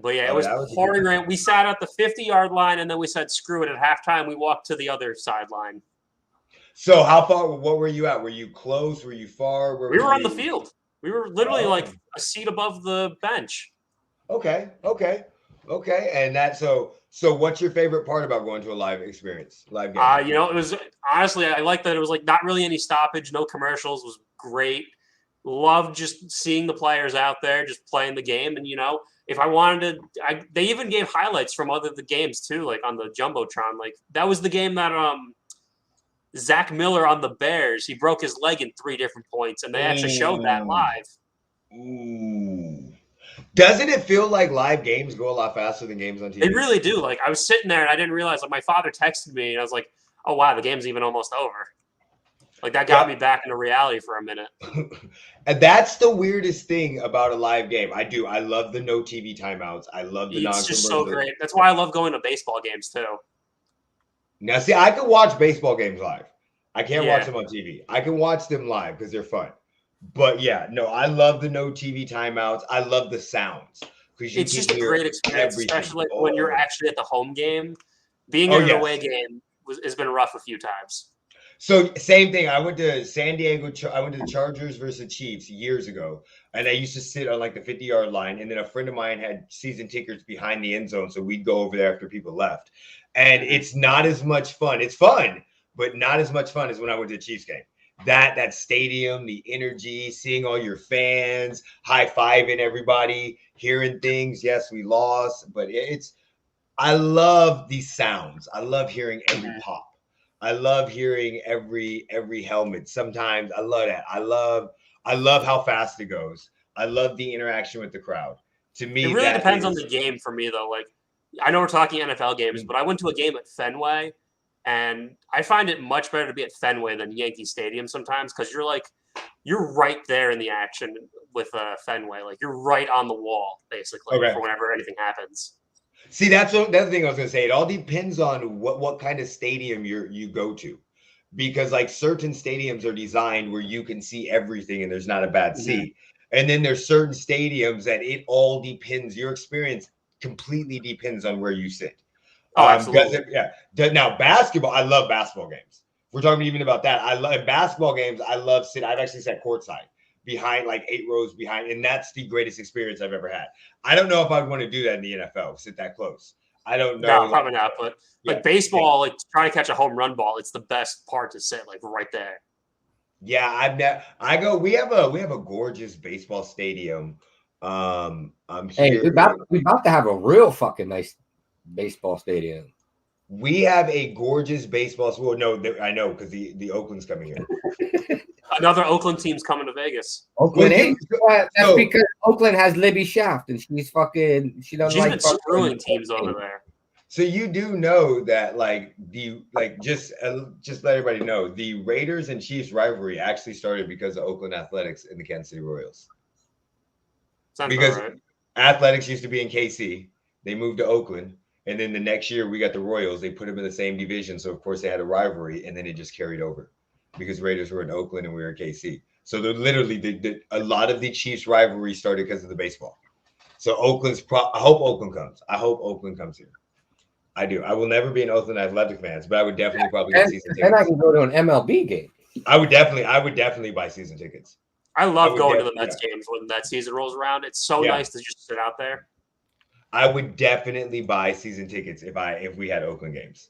But yeah, it was pouring rain. We sat at the 50-yard line, and then we said, screw it. At halftime, we walked to the other sideline. So how far? What were you at? Were you close? Were you far? We were on the field. We were literally like a seat above the bench. Okay. And that so what's your favorite part about going to a live experience? Live game? It was honestly, I like that it was like not really any stoppage, no commercials. It was great. Loved just seeing the players out there just playing the game. And if I wanted to, they even gave highlights from the games too, like on the Jumbotron. Like that was the game that Zach Miller on the Bears, he broke his leg in 3 different points, and they actually showed that live. Ooh. Doesn't it feel like live games go a lot faster than games on TV? They really do. Like I was sitting there and I didn't realize. Like my father texted me and I was like, "Oh wow, the game's even almost over." Like that got me back into reality for a minute. And that's the weirdest thing about a live game. I love the no TV timeouts. I love the It's just so great. That's why I love going to baseball games too. Now, see, I can watch baseball games live. I can't Yeah. watch them on TV. I can watch them live because they're fun. But yeah, no, I love the no TV timeouts. I love the sounds because It's just a great experience, especially when you're actually at the home game. Being in an away game has been rough a few times. So same thing. I went to San Diego. I went to the Chargers versus the Chiefs years ago, and I used to sit on like the 50-yard line. And then a friend of mine had season tickets behind the end zone, so we'd go over there after people left. And it's not as much fun. It's fun, but not as much fun as when I went to the Chiefs game. That stadium, the energy, seeing all your fans, high-fiving everybody, hearing things. Yes, we lost, but I love these sounds. I love hearing every pop. I love hearing every helmet. Sometimes I love that. I love how fast it goes. I love the interaction with the crowd. To me, it really depends on the game for me though. Like I know we're talking NFL games, but I went to a game at Fenway, and I find it much better to be at Fenway than Yankee Stadium sometimes because you're right there in the action with Fenway. Like you're right on the wall basically for whenever anything happens. See, that's the other thing I was going to say. It all depends on what kind of stadium you go to, because like certain stadiums are designed where you can see everything and there's not a bad seat. And then there's certain stadiums that it all depends. Your experience completely depends on where you sit. Oh, absolutely. Now, basketball, I love basketball games. We're talking even about that. I love basketball games. I love sitting. I've actually sat courtside behind, like 8 rows behind, and that's the greatest experience I've ever had. I don't know if I'd want to do that in the NFL, sit that close. I don't know. No, probably not. But like baseball, like trying to catch a home run ball, it's the best part to sit like right there. Yeah, we have a gorgeous baseball stadium. Hey, we about to have a real fucking nice baseball stadium. We have a gorgeous baseball. Well, no, I know because the Oakland's coming here. Another Oakland team's coming to Vegas. Oakland that's because Oakland has Libby Shaft, and she's fucking. She's been screwing teams over there. So you do know that, just let everybody know, the Raiders and Chiefs rivalry actually started because of Oakland Athletics and the Kansas City Royals. Sounds because right. Athletics used to be in KC, they moved to Oakland, and then the next year we got the Royals. They put them in the same division, so of course they had a rivalry, and then it just carried over because Raiders were in Oakland and we were in KC. So they're literally a lot of the Chiefs rivalry started because of the baseball. So I hope Oakland comes. I hope Oakland comes here. I do. I will never be an Oakland Athletic fans, but I would definitely probably get season tickets. And I can go to an MLB game. I would definitely buy season tickets. I love going to the Mets games when that season rolls around. It's so nice to just sit out there. I would definitely buy season tickets if we had Oakland games,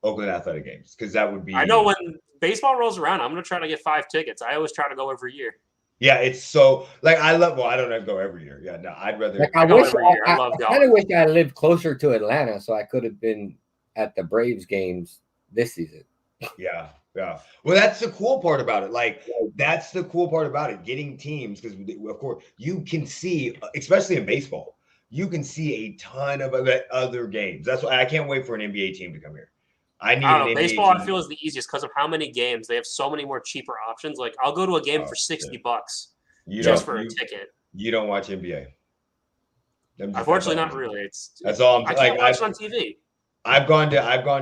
Oakland Athletic games, because that would be. I know when baseball rolls around, I'm going to try to get 5 tickets. I always try to go every year. Yeah, it's so I don't have to go every year. Yeah, no, I'd rather. I kind of wish I lived closer to Atlanta so I could have been at the Braves games this season. Yeah. Well, that's the cool part about it. That's the cool part about it. Getting teams, because of course you can see, especially in baseball, you can see a ton of other games. That's why I can't wait for an NBA team to come here. I don't know. Baseball, I feel, is the easiest because of how many games. They have so many more cheaper options. Like, I'll go to a game for $60 just for a ticket. You don't watch NBA. Unfortunately, not really. That's all. I can't watch it on TV. I've gone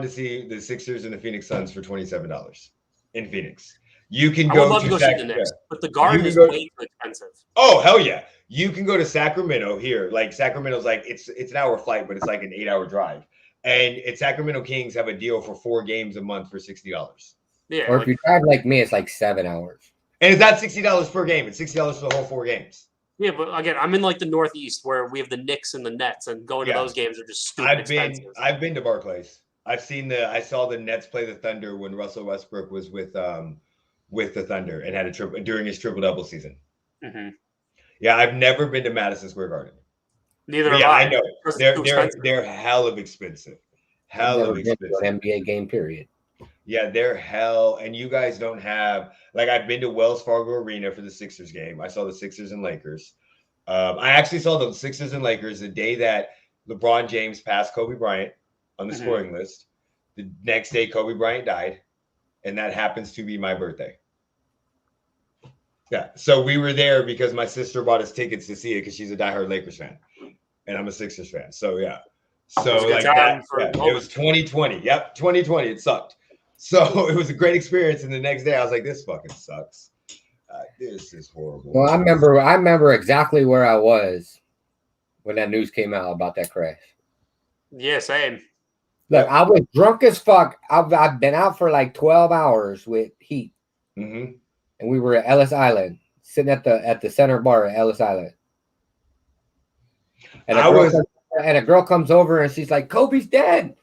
to see the Sixers and the Phoenix Suns for $27 in Phoenix. You can go. I would love to go see the Knicks, but the Garden is way too expensive. Oh hell yeah! You can go to Sacramento here. Like Sacramento's it's an hour flight, but it's like an 8-hour drive. And Sacramento Kings have a deal for 4 games a month for $60. Yeah. Or if you drive like me, it's like 7 hours. And it's not $60 per game. It's $60 for the whole 4 games. Yeah, but again, I'm in the Northeast where we have the Knicks and the Nets, and going to those games are just stupid expensive. I've been to Barclays. I saw the Nets play the Thunder when Russell Westbrook was with the Thunder and had during his triple-double season. Mm-hmm. Yeah, I've never been to Madison Square Garden. Neither have I. I know they're hell of expensive. Hell of expensive. An NBA game, period. Yeah, they're hell. And you guys don't have I've been to Wells Fargo Arena for the Sixers game. I saw the Sixers and Lakers. I actually saw the Sixers and Lakers the day that LeBron James passed Kobe Bryant on the scoring list. The next day, Kobe Bryant died, and that happens to be my birthday. Yeah. So we were there because my sister bought us tickets to see it because she's a diehard Lakers fan, and I'm a Sixers fan. So yeah. It was So a good like time that. for Yeah, a it was 2020. Yep, 2020. It sucked. So it was a great experience. And the next day, I was like, "This fucking sucks. This is horrible." Well, I remember exactly where I was when that news came out about that crash. Yeah, same. Look, I was drunk as fuck. I've been out for like 12 hours with heat, Mm-hmm. and we were at Ellis Island, sitting at the center bar at Ellis Island. And a girl comes over and she's like, "Kobe's dead,"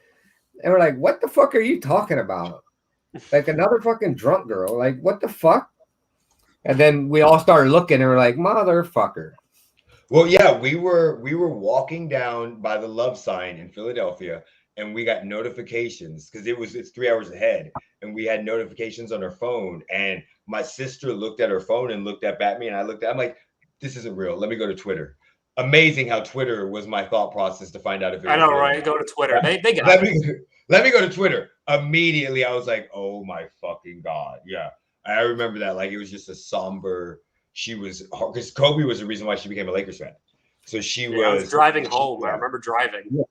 and we're like, "What the fuck are you talking about?" Like another fucking drunk girl. Like, what the fuck? And then we all started looking and we're like, "Motherfucker." Well, yeah, we were walking down by the love sign in Philadelphia, and we got notifications because it's 3 hours ahead, and we had notifications on our phone. And my sister looked at her phone and looked at me, and I'm like, "This isn't real. Let me go to Twitter." Amazing how Twitter was my thought process to find out if it I was know, real. right? Go to Twitter. They got let it. let me go to Twitter. Immediately, I was like, "Oh my fucking god!" Yeah, I remember that. Like it was just a somber. She was because Kobe was the reason why she became a Lakers fan. So she I was driving home. Yeah. I remember driving. Yeah.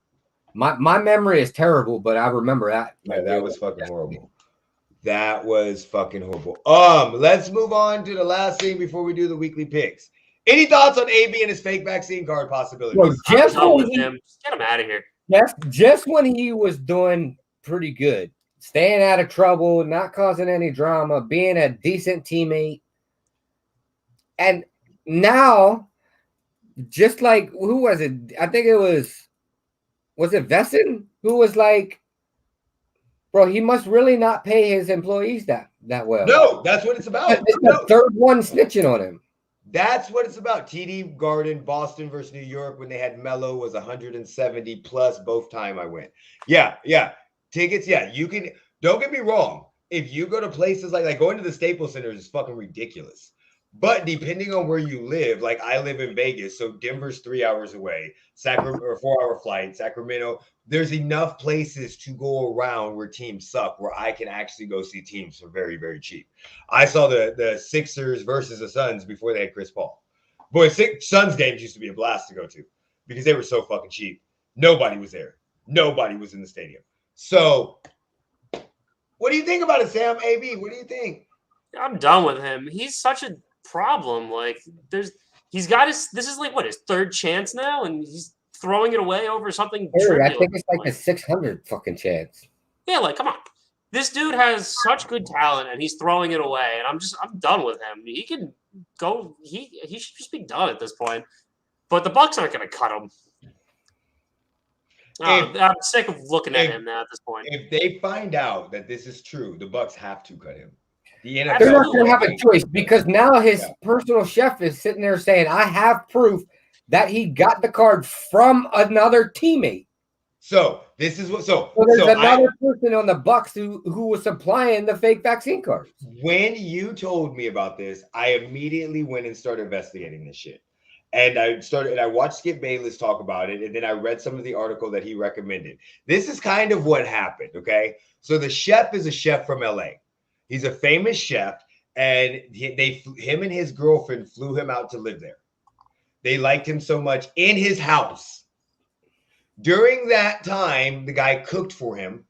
My memory is terrible, but I remember that. Yeah, that was fucking horrible. That was fucking horrible. Let's move on to the last thing before we do the weekly picks. Any thoughts on AB and his fake vaccine card possibilities? Well, I'm done with him. Just get him out of here. Just when he was doing pretty good, staying out of trouble, not causing any drama, being a decent teammate. And now, just like, who was it? I think it was it Vesson who was like, bro, he must really not pay his employees that well. No, that's what it's about. It's the third one snitching on him. That's what it's about. TD Garden, Boston versus New York, when they had Melo was 170 plus both time I went. Yeah. Tickets, yeah. You can, don't get me wrong. If you go to places like going to the Staples Center is fucking ridiculous. But depending on where you live, like I live in Vegas, so Denver's 3 hours away, Sacramento or 4 hour flight, Sacramento. There's enough places to go around where teams suck, where I can actually go see teams for very, very cheap. I saw the Sixers versus the Suns before they had Chris Paul. Boy, Suns games used to be a blast to go to because they were so fucking cheap. Nobody was there. Nobody was in the stadium. So, what do you think about it, Sam? AB, what do you think? I'm done with him. He's such a problem. Like he's got this is like what, his third chance now, and he's throwing it away over something trivial. I think it's like a 600 fucking chance. Yeah, like come on. This dude has such good talent and he's throwing it away, and I'm done with him. He can go, he should just be done at this point. But the Bucks aren't gonna cut him. I'm sick of looking at him now at this point. If they find out that this is true, the Bucks have to cut him. They're not going to have a choice because now his personal chef is sitting there saying, "I have proof that he got the card from another teammate." So this is what. So there's another person on the Bucks who was supplying the fake vaccine cards. When you told me about this, I immediately went and started investigating this shit. And I watched Skip Bayless talk about it, and then I read some of the article that he recommended. This is kind of what happened. Okay, so the chef is a chef from LA. He's a famous chef, and him and his girlfriend flew him out to live there. They liked him so much in his house. During that time, the guy cooked for him,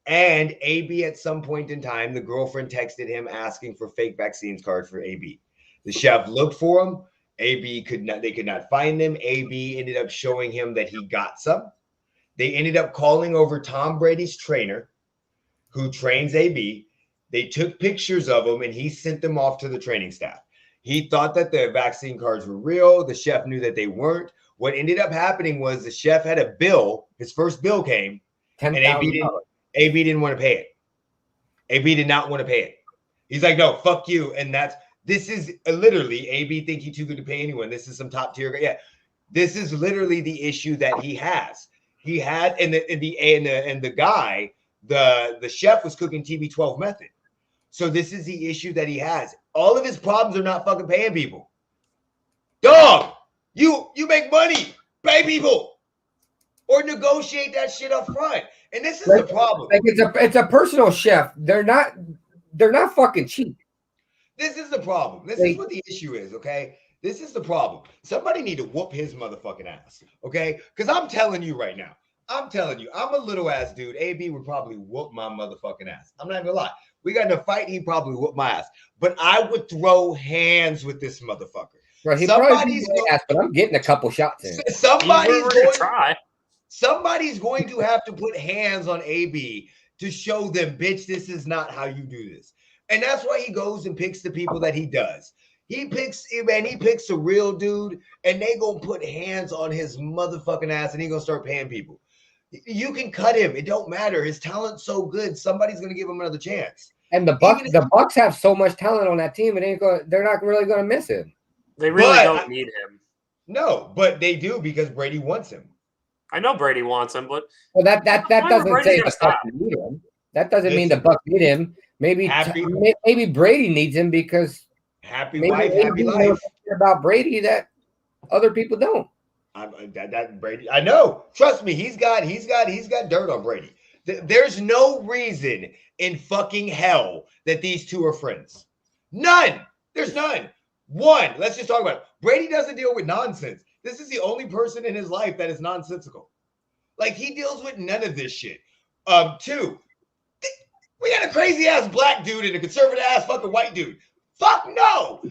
and AB at some point in time, the girlfriend texted him asking for fake vaccines card for AB. The chef looked for him. They could not find them. AB ended up showing him that he got some. They ended up calling over Tom Brady's trainer, who trains AB. They took pictures of him and he sent them off to the training staff. He thought that the vaccine cards were real. The chef knew that they weren't. What ended up happening was the chef had a bill. His first bill came, and AB didn't want to pay it. AB did not want to pay it. He's like, "No, fuck you." And this is literally AB think he too good to pay anyone. This is some top tier guy. Yeah, this is literally the issue that he has. He had and the guy, the chef was cooking TB12 method. So this is the issue that he has. All of his problems are not fucking paying people. Dog, you make money, pay people, or negotiate that shit up front. And this is the problem. Like it's a personal chef. They're not fucking cheap. This is the problem. This is what the issue is, okay? This is the problem. Somebody need to whoop his motherfucking ass, okay? Because I'm telling you right now, I'm a little ass dude. AB would probably whoop my motherfucking ass. I'm not even gonna lie. We got in a fight, he probably whooped my ass. But I would throw hands with this motherfucker. Bro, he probably ass, but I'm getting a couple shots in. Somebody's going to try. Somebody's going to have to put hands on AB to show them, bitch, this is not how you do this. And that's why he goes and picks the people that he does. He picks a real dude, and they gonna put hands on his motherfucking ass, and he gonna start paying people. You can cut him. It don't matter. His talent's so good. Somebody's gonna give him another chance. And the Bucks have so much talent on that team, they're not really gonna miss him. They really don't need him. No, but they do because Brady wants him. I know Brady wants him, but that doesn't say the Bucks need him. That doesn't mean the Bucks need him. Maybe Brady needs him because happy life. About Brady that other people don't. That Brady, I know. Trust me, he's got dirt on Brady. There's no reason in fucking hell that these two are friends. None. There's none. One, let's just talk about it. Brady doesn't deal with nonsense. This is the only person in his life that is nonsensical. Like, he deals with none of this shit. Two, we got a crazy ass black dude and a conservative ass fucking white dude. Fuck no.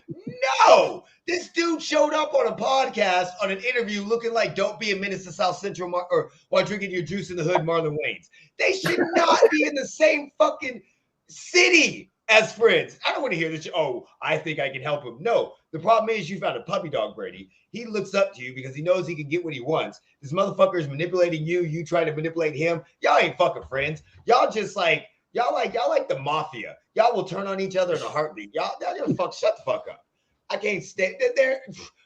No. This dude showed up on a podcast on an interview looking like don't be a menace to South Central or while drinking your juice in the hood, Marlon Wayans. They should not be in the same fucking city as friends. I don't want to hear this. Oh, I think I can help him. No. The problem is you found a puppy dog, Brady. He looks up to you because he knows he can get what he wants. This motherfucker is manipulating you. You try to manipulate him. Y'all ain't fucking friends. Y'all just like the mafia. Y'all will turn on each other in a heartbeat. Y'all just shut the fuck up. I can't stay there.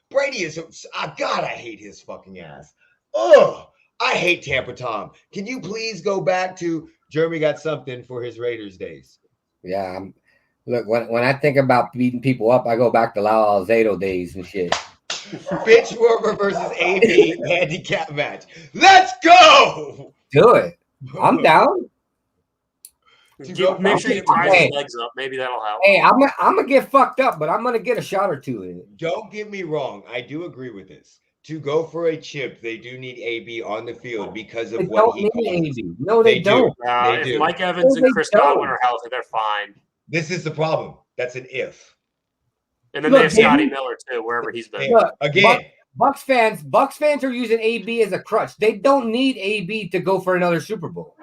Brady is God, I hate his fucking ass. Oh, I hate Tampa Tom. Can you please go back to Jeremy got something for his Raiders days? Yeah, look, when I think about beating people up, I go back to Lyle Alzado days and shit. Benchwarmer versus AB handicap match. Let's go. Do it. I'm down. Make sure you tie his legs up. Maybe that'll help. Hey, I'm gonna get fucked up, but I'm gonna get a shot or two in it. Don't get me wrong. I do agree with this. To go for a chip, they do need AB on the field because of what he needs. No, they don't. If Mike Evans and Chris Godwin are healthy, they're fine. This is the problem. That's an if. And then they have Scotty Miller too, wherever he's been. Look, again, Bucks fans are using AB as a crutch. They don't need AB to go for another Super Bowl.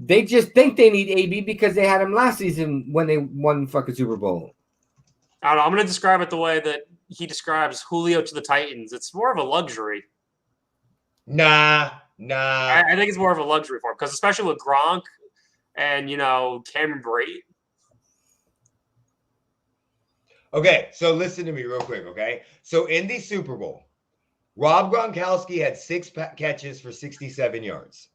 They just think they need AB because they had him last season when they won fucking Super Bowl. I don't know. I'm going to describe it the way that he describes Julio to the Titans. It's more of a luxury. Nah. I think it's more of a luxury for him because especially with Gronk and, Cameron Brate. Okay, so listen to me real quick, okay? So in the Super Bowl, Rob Gronkowski had 6 catches for 67 yards.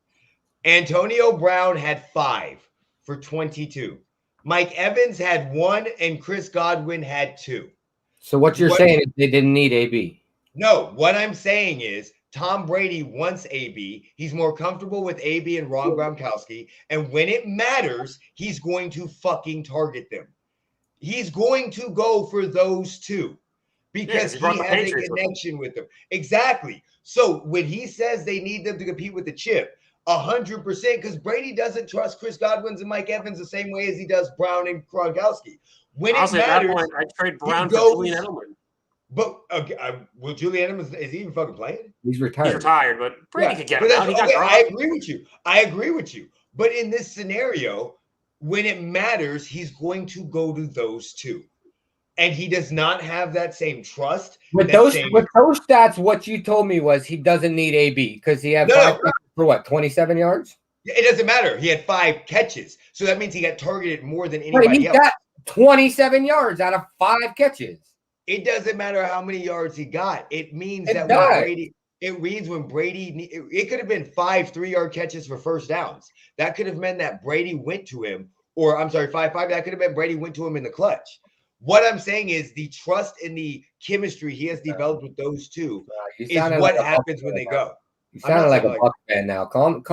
Antonio Brown had 5 for 22. Mike Evans had 1 and Chris Godwin had 2. So what you're saying is they didn't need AB? No, what I'm saying is Tom Brady wants AB. He's more comfortable with AB and Rob Gronkowski. And when it matters, he's going to fucking target them. He's going to go for those two because he has a connection with them. Exactly. So when he says they need them to compete with the chip, 100%, because Brady doesn't trust Chris Godwin and Mike Evans the same way as he does Brown and Gronkowski. When it matters, at that point, I'd trade Brown for Julian Edelman. But will Julian Edelman, is he even fucking playing? He's retired. He's retired, but Brady could get him out. I agree with you. But in this scenario, when it matters, he's going to go to those two. And he does not have that same trust. With those stats, what you told me was he doesn't need AB because he had 5 for what, 27 yards? It doesn't matter. He had 5 catches. So that means he got targeted more than anybody else. He got 27 yards out of 5 catches. It doesn't matter how many yards he got. It means that when Brady, it could have been 5 3-yard catches for first downs. That could have meant that Brady went to him, 5-5. That could have been Brady went to him in the clutch. What I'm saying is the trust and the chemistry he has developed with those two is what happens when they go. You sound like a Buck fan now. Calm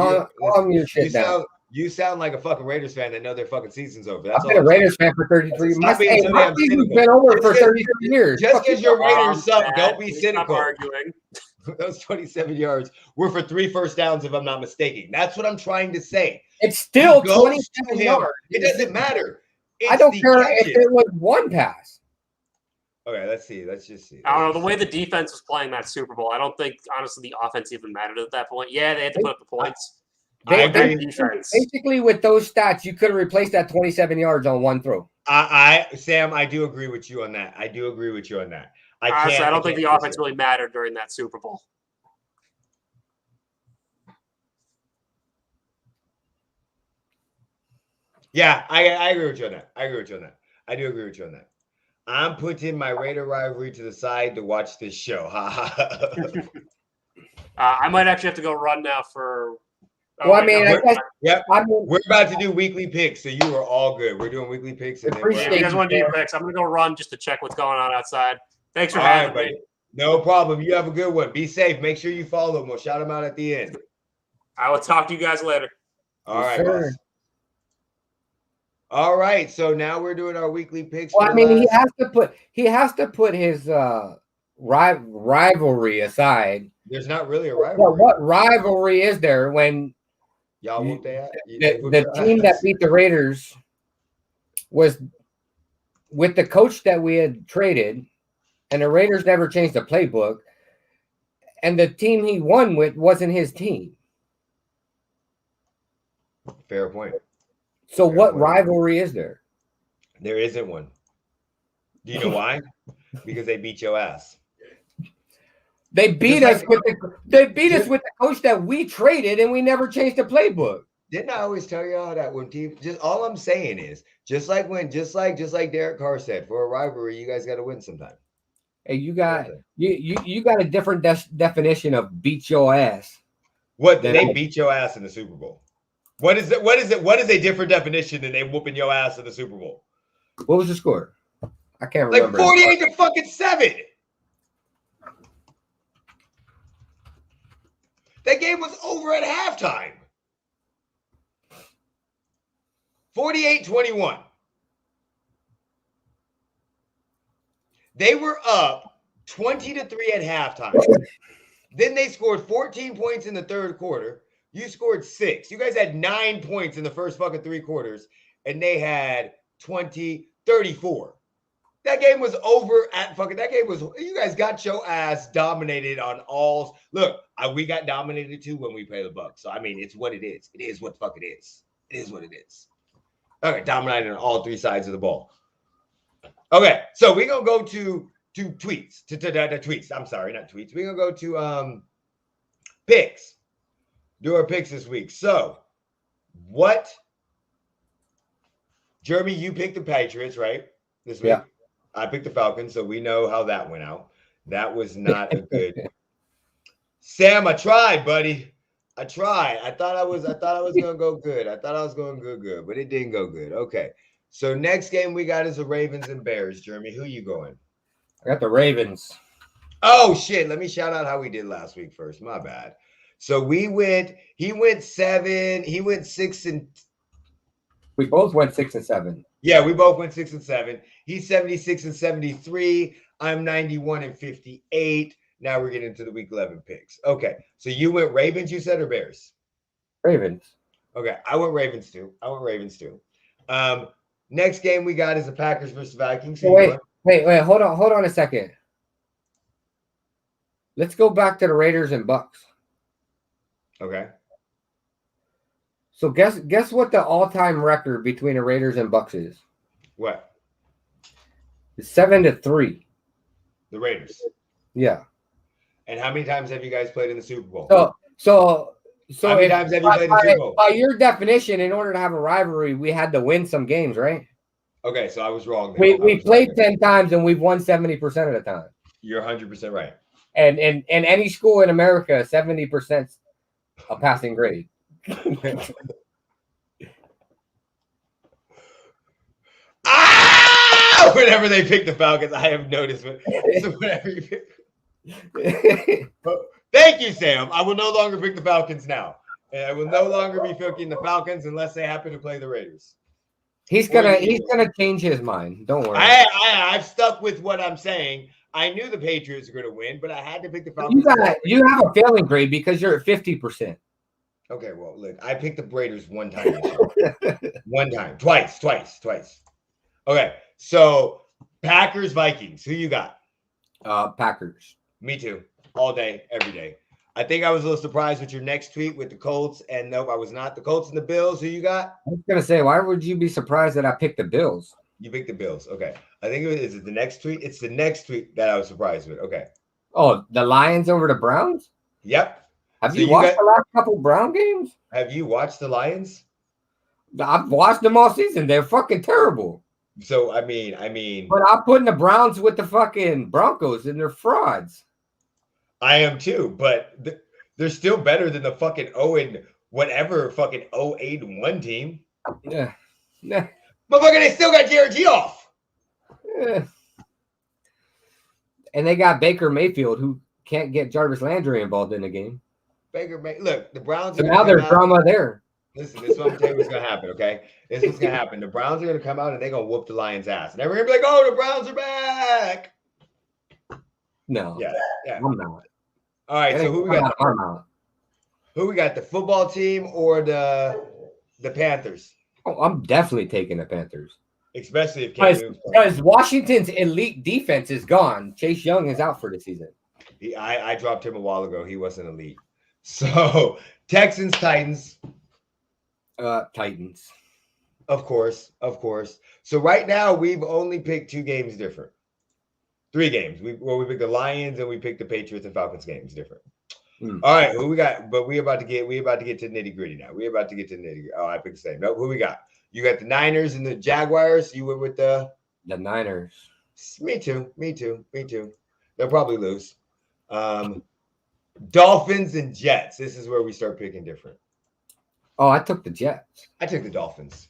your shit down. You sound like a fucking Raiders fan that know their fucking season's over. That's I've been a Raiders fan for 33. My season's been over for 33 years. Just because your Raiders suck, don't be Stop cynical. arguing. Those 27 yards were for 3 first downs, if I'm not mistaken. That's what I'm trying to say. It's still He goes 27 to him. yards. It doesn't matter. I It's don't the care catches. if it was one pass. Okay, let's see. Let's just see. I don't know. The way the defense was playing that Super Bowl, I don't think, honestly, the offense even mattered at that point. Yeah, they had to put up the points. I agree. Defense. Basically, with those stats, you could have replaced that 27 yards on one throw. Sam, I do agree with you on that. I do agree with you on that. Honestly, I don't think the offense really mattered during that Super Bowl. Yeah, I agree with you on that. I agree with you on that. I do agree with you on that. I'm putting my Raider rivalry to the side to watch this show. I might actually have to go run now for. Well, I mean, I guess, Yep. I mean, We're about to do weekly picks, so you are all good. We're doing weekly picks. And then we're if out. you guys want to do your picks, I'm going to go run just to check what's going on outside. Thanks for All right, having buddy. me. No problem. You have a good one. Be safe. Make sure you follow them. We'll shout them out at the end. I will talk to you guys later. All right, sir. boss. All right. So now we're doing our weekly picks. well, for I mean, last- he has to put his rivalry aside. There's not really a Well, rivalry. what rivalry is there when Y'all whoop that? the team that beat the Raiders was with the coach that we had traded, and the Raiders never changed the playbook, and the team he won with wasn't his team. Fair point. So Fair what point. rivalry is there? There isn't one. Do you know why? Because they beat your ass. They beat Just us like- with the coach that we traded, and we never changed the playbook. Didn't I always tell y'all that when team? Just all I'm saying is, just like Derek Carr said, for a rivalry, you guys got to win sometime. Hey, you got a different definition of beat your ass. What Then they I- beat your ass in the Super Bowl? What is it? What is it? What is a different definition than they whooping your ass in the Super Bowl? What was the score? I can't Like remember. 48-7. That game was over at halftime. 48-21. They were up 20-3 at halftime. Then they scored 14 points in the third quarter. You scored 6. You guys had 9 points in the first fucking 3 quarters, and they had 34. That game was over at fucking. That game was. You guys got your ass dominated on all. Look, we got dominated too when we play the Bucs. So I mean, it's what it is. It is what the fuck it is. It is what it is. Okay, dominated on all 3 sides of the ball. Okay, so we're gonna go to tweets. To tweets. I'm sorry, not tweets. We're gonna go to picks. Do our picks this week. So, what? Jeremy, you picked the Patriots, right? This week. Yeah. I picked the Falcons, so we know how that went out. That was not a good. Sam, I tried, buddy. I tried. I thought I was gonna go good. I thought I was going good, but it didn't go good. Okay. So next game we got is the Ravens and Bears. Jeremy, who you going? I got the Ravens. Oh shit. Let me shout out how we did last week first. My bad. So he went 7, he went 6 and We both went 6 and 7. yeah, we both went 6 and 7. He's 76 and 73. I'm 91 and 58. Now we're getting into the week 11 picks. Okay. So you went Ravens, you said, or Bears? Ravens. Okay. I went Ravens too. Next game we got is the Packers versus Vikings. Who you Wait, going? hold on a second. Let's go back to the Raiders and Bucks. Okay. So guess what the all-time record between the Raiders and Bucks is? What? It's 7-3. The Raiders. Yeah. And how many times have you guys played in the Super Bowl? So how many times have you played in the Super Bowl? by your definition, in order to have a rivalry, we had to win some games, right? Okay, so I was wrong. We played 10 times and we've won 70% of the time. You're 100% right. And any school in America, 70% a passing grade. Whenever they pick the Falcons, I have noticed. So whenever you pick, thank you, Sam. I will no longer pick the Falcons now. And I will no longer be picking the Falcons unless they happen to play the Raiders. He's gonna change his mind. Don't worry. I've stuck with what I'm saying. I knew the Patriots were going to win, but I had to pick the Falcons. You have a failing grade because you're at 50%. Okay, well, look, I picked the Raiders one time this year. One time. Twice. Okay, so Packers, Vikings. Who you got? Packers. Me too. All day, every day. I think I was a little surprised with your next tweet with the Colts, and nope, I was not. The Colts and the Bills. Who you got? I was gonna say, why would you be surprised that I picked the Bills? You picked the Bills. Okay. I think is it the next tweet? It's the next tweet that I was surprised with. Okay. Oh, the Lions over the Browns? Yep. Have you watched the last couple Brown games? Have you watched the Lions? I've watched them all season. They're fucking terrible. So I mean, but I'm putting the Browns with the fucking Broncos, and they're frauds. I am too, but they're still better than the fucking 0-8-1 team. Yeah. But fucking they still got Jared Goff. Yeah. And they got Baker Mayfield, who can't get Jarvis Landry involved in the game. Look, the Browns. So now there's drama there. Listen, this is what I'm telling you what's going to happen, okay? This is what's going to happen. The Browns are going to come out and they're going to whoop the Lions' ass. And everyone's going to be like, oh, the Browns are back. No. Yeah. I'm not. All right, so who we got? Who we got, the football team or the Panthers? Oh, I'm definitely taking the Panthers. Especially if because Washington's elite defense is gone. Chase Young is out for the season. I dropped him a while ago. He wasn't elite. So Texans, Titans. Titans. Of course. So right now we've only picked 2 games different. 3 games. We picked the Lions and we picked the Patriots and Falcons games different. All right, who we got? But we about to get to nitty gritty now. We about to get to nitty gritty. Oh, I picked the same. Nope. Who we got? You got the Niners and the Jaguars. You went with the Niners. Me too. They'll probably lose. Dolphins and Jets. This is where we start picking different. Oh, I took the Jets. I took the Dolphins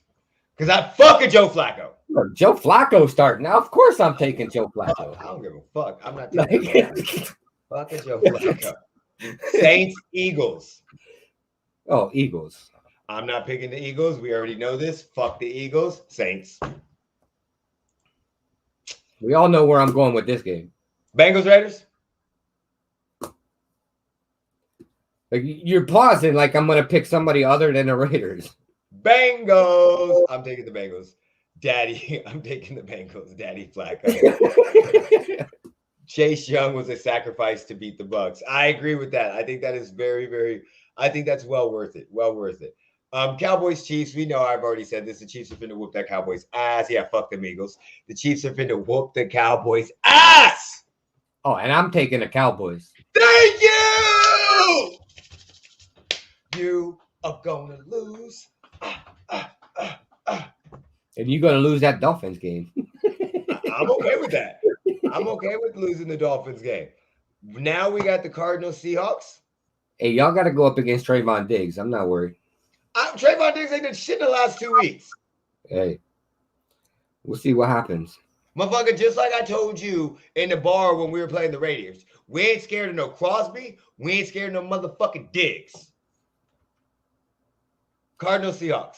because I fucking Joe Flacco. Joe Flacco starting now. Of course, I'm taking Joe Flacco. I don't give a fuck. I'm not taking fucking Joe Flacco. Saints, Eagles. Oh, Eagles. I'm not picking the Eagles. We already know this. Fuck the Eagles. Saints. We all know where I'm going with this game. Bengals, Raiders. Like you're pausing like I'm going to pick somebody other than the Raiders. Bengals. I'm taking the Bengals. Daddy, I'm taking the Bengals. Daddy Flacco. Chase Young was a sacrifice to beat the Bucks. I agree with that. I think that is very, very. I think that's well worth it. Cowboys, Chiefs. We know I've already said this. The Chiefs are finna whoop that Cowboys ass. Yeah, fuck them Eagles. The Chiefs are finna whoop the Cowboys ass. Oh, and I'm taking the Cowboys. Thank you. You are gonna lose. And you're gonna lose that Dolphins game. I'm okay with that. I'm okay with losing the Dolphins game. Now we got the Cardinals, Seahawks. Hey, y'all got to go up against Trayvon Diggs. I'm not worried. Trayvon Diggs ain't done shit in the last 2 weeks. Hey, we'll see what happens. Motherfucker, just like I told you in the bar when we were playing the Raiders, we ain't scared of no Crosby. We ain't scared of no motherfucking Diggs. Cardinals, Seahawks.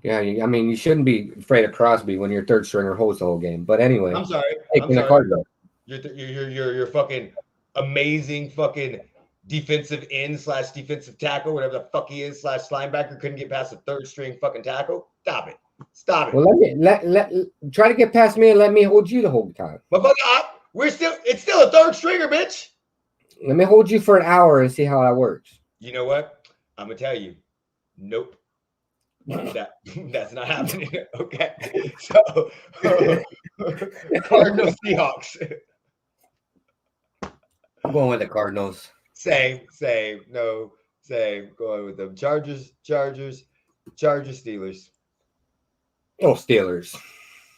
Yeah, I mean, you shouldn't be afraid of Crosby when your third stringer holds the whole game. But anyway, I'm sorry. The Cardinals. You're fucking amazing fucking defensive end / defensive tackle, whatever the fuck he is / linebacker, couldn't get past the third string fucking tackle. Stop it. Well, let try to get past me and let me hold you the whole time. But it's still a third stringer, bitch. Let me hold you for an hour and see how that works. You know what? I'm gonna tell you. Nope. That's not happening. Okay. So Cardinals, Seahawks. I'm going with the Cardinals. Same. No, same. Going with them. Chargers, Steelers. Oh, Steelers.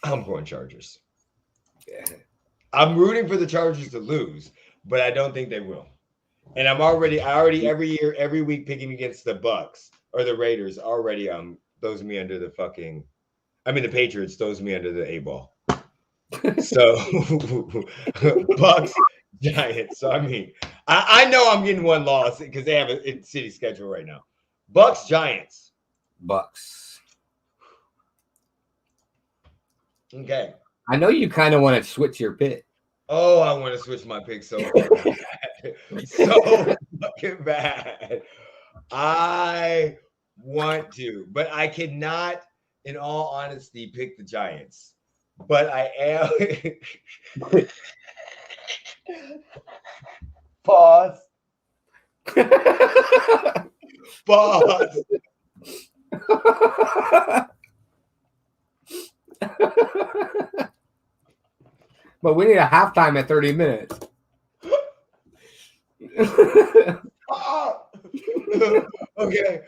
I'm going Chargers. Yeah. I'm rooting for the Chargers to lose, but I don't think they will. And I already every week picking against the Bucks or the Raiders already throws me under the fucking. I mean, the Patriots throws me under the A-ball. So Bucks, Giants. So I mean, I know I'm getting one loss because they have a city schedule right now. Bucks, Giants. Bucks. Okay. I know you kind of want to switch your pick. Oh, I want to switch my pick so bad. So fucking bad. I want to, but I cannot, in all honesty, pick the Giants. But I am. Pause. Pause. But we need a halftime at 30 minutes. Okay.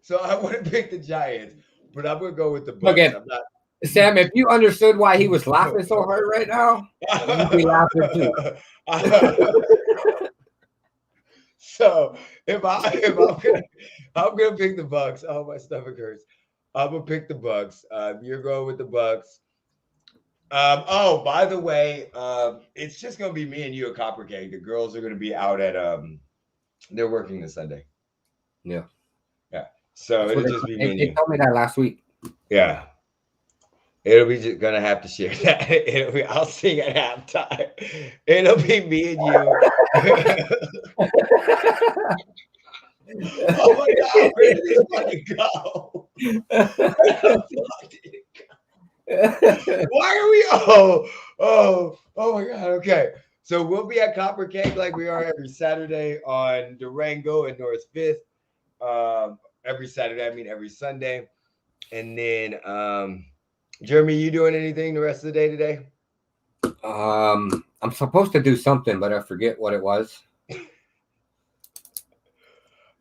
So I want to pick the Giants, but I'm gonna go with the Bucks. Okay. I'm not. Sam, if you understood why he was laughing so hard right now, you'd be laughing too. So I'm gonna pick the Bucks. Oh, my stomach hurts. I'm gonna pick the Bucks. You're going with the Bucks. Oh, by the way, it's just gonna be me and you at Copper Cake. The girls are gonna be out at they're working this Sunday. Yeah. So it'll just be me and They you. told me that last week. Yeah. It'll be just gonna have to share that. I'll sing at halftime. It'll be me and you. Oh my God, where did this fucking go? Why are we? Oh my God. Okay. So we'll be at Copper Cake like we are every Saturday on Durango and North 5th. Every Saturday, I mean every Sunday. And then Jeremy, you doing anything the rest of the day today? I'm supposed to do something, but I forget what it was.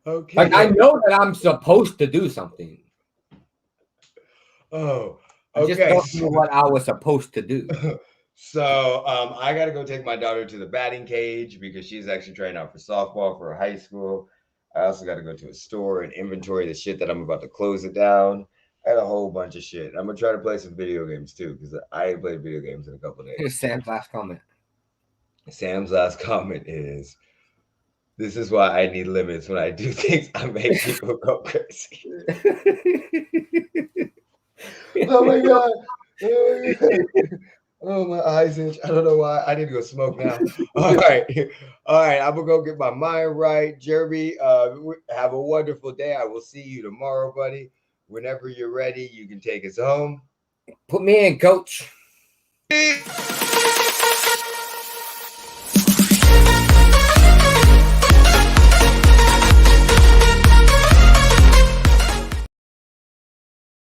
Okay. Like I know that I'm supposed to do something. Oh, I just okay. don't know what I was supposed to do. So I got to go take my daughter to the batting cage because she's actually trying out for softball for high school. I also got to go to a store and inventory the shit that I'm about to close it down. I had a whole bunch of shit. I'm gonna try to play some video games too because I ain't played video games in a couple of days. Here's Sam's last comment. Sam's last comment is, "This is why I need limits when I do things. I make people go crazy." Oh my God. Oh my God. Oh, my eyes itch. I don't know why. I need to go smoke now. All right. I'm gonna go get my mind right. Jeremy, have a wonderful day. I will see you tomorrow, buddy. Whenever you're ready, you can take us home. Put me in, coach.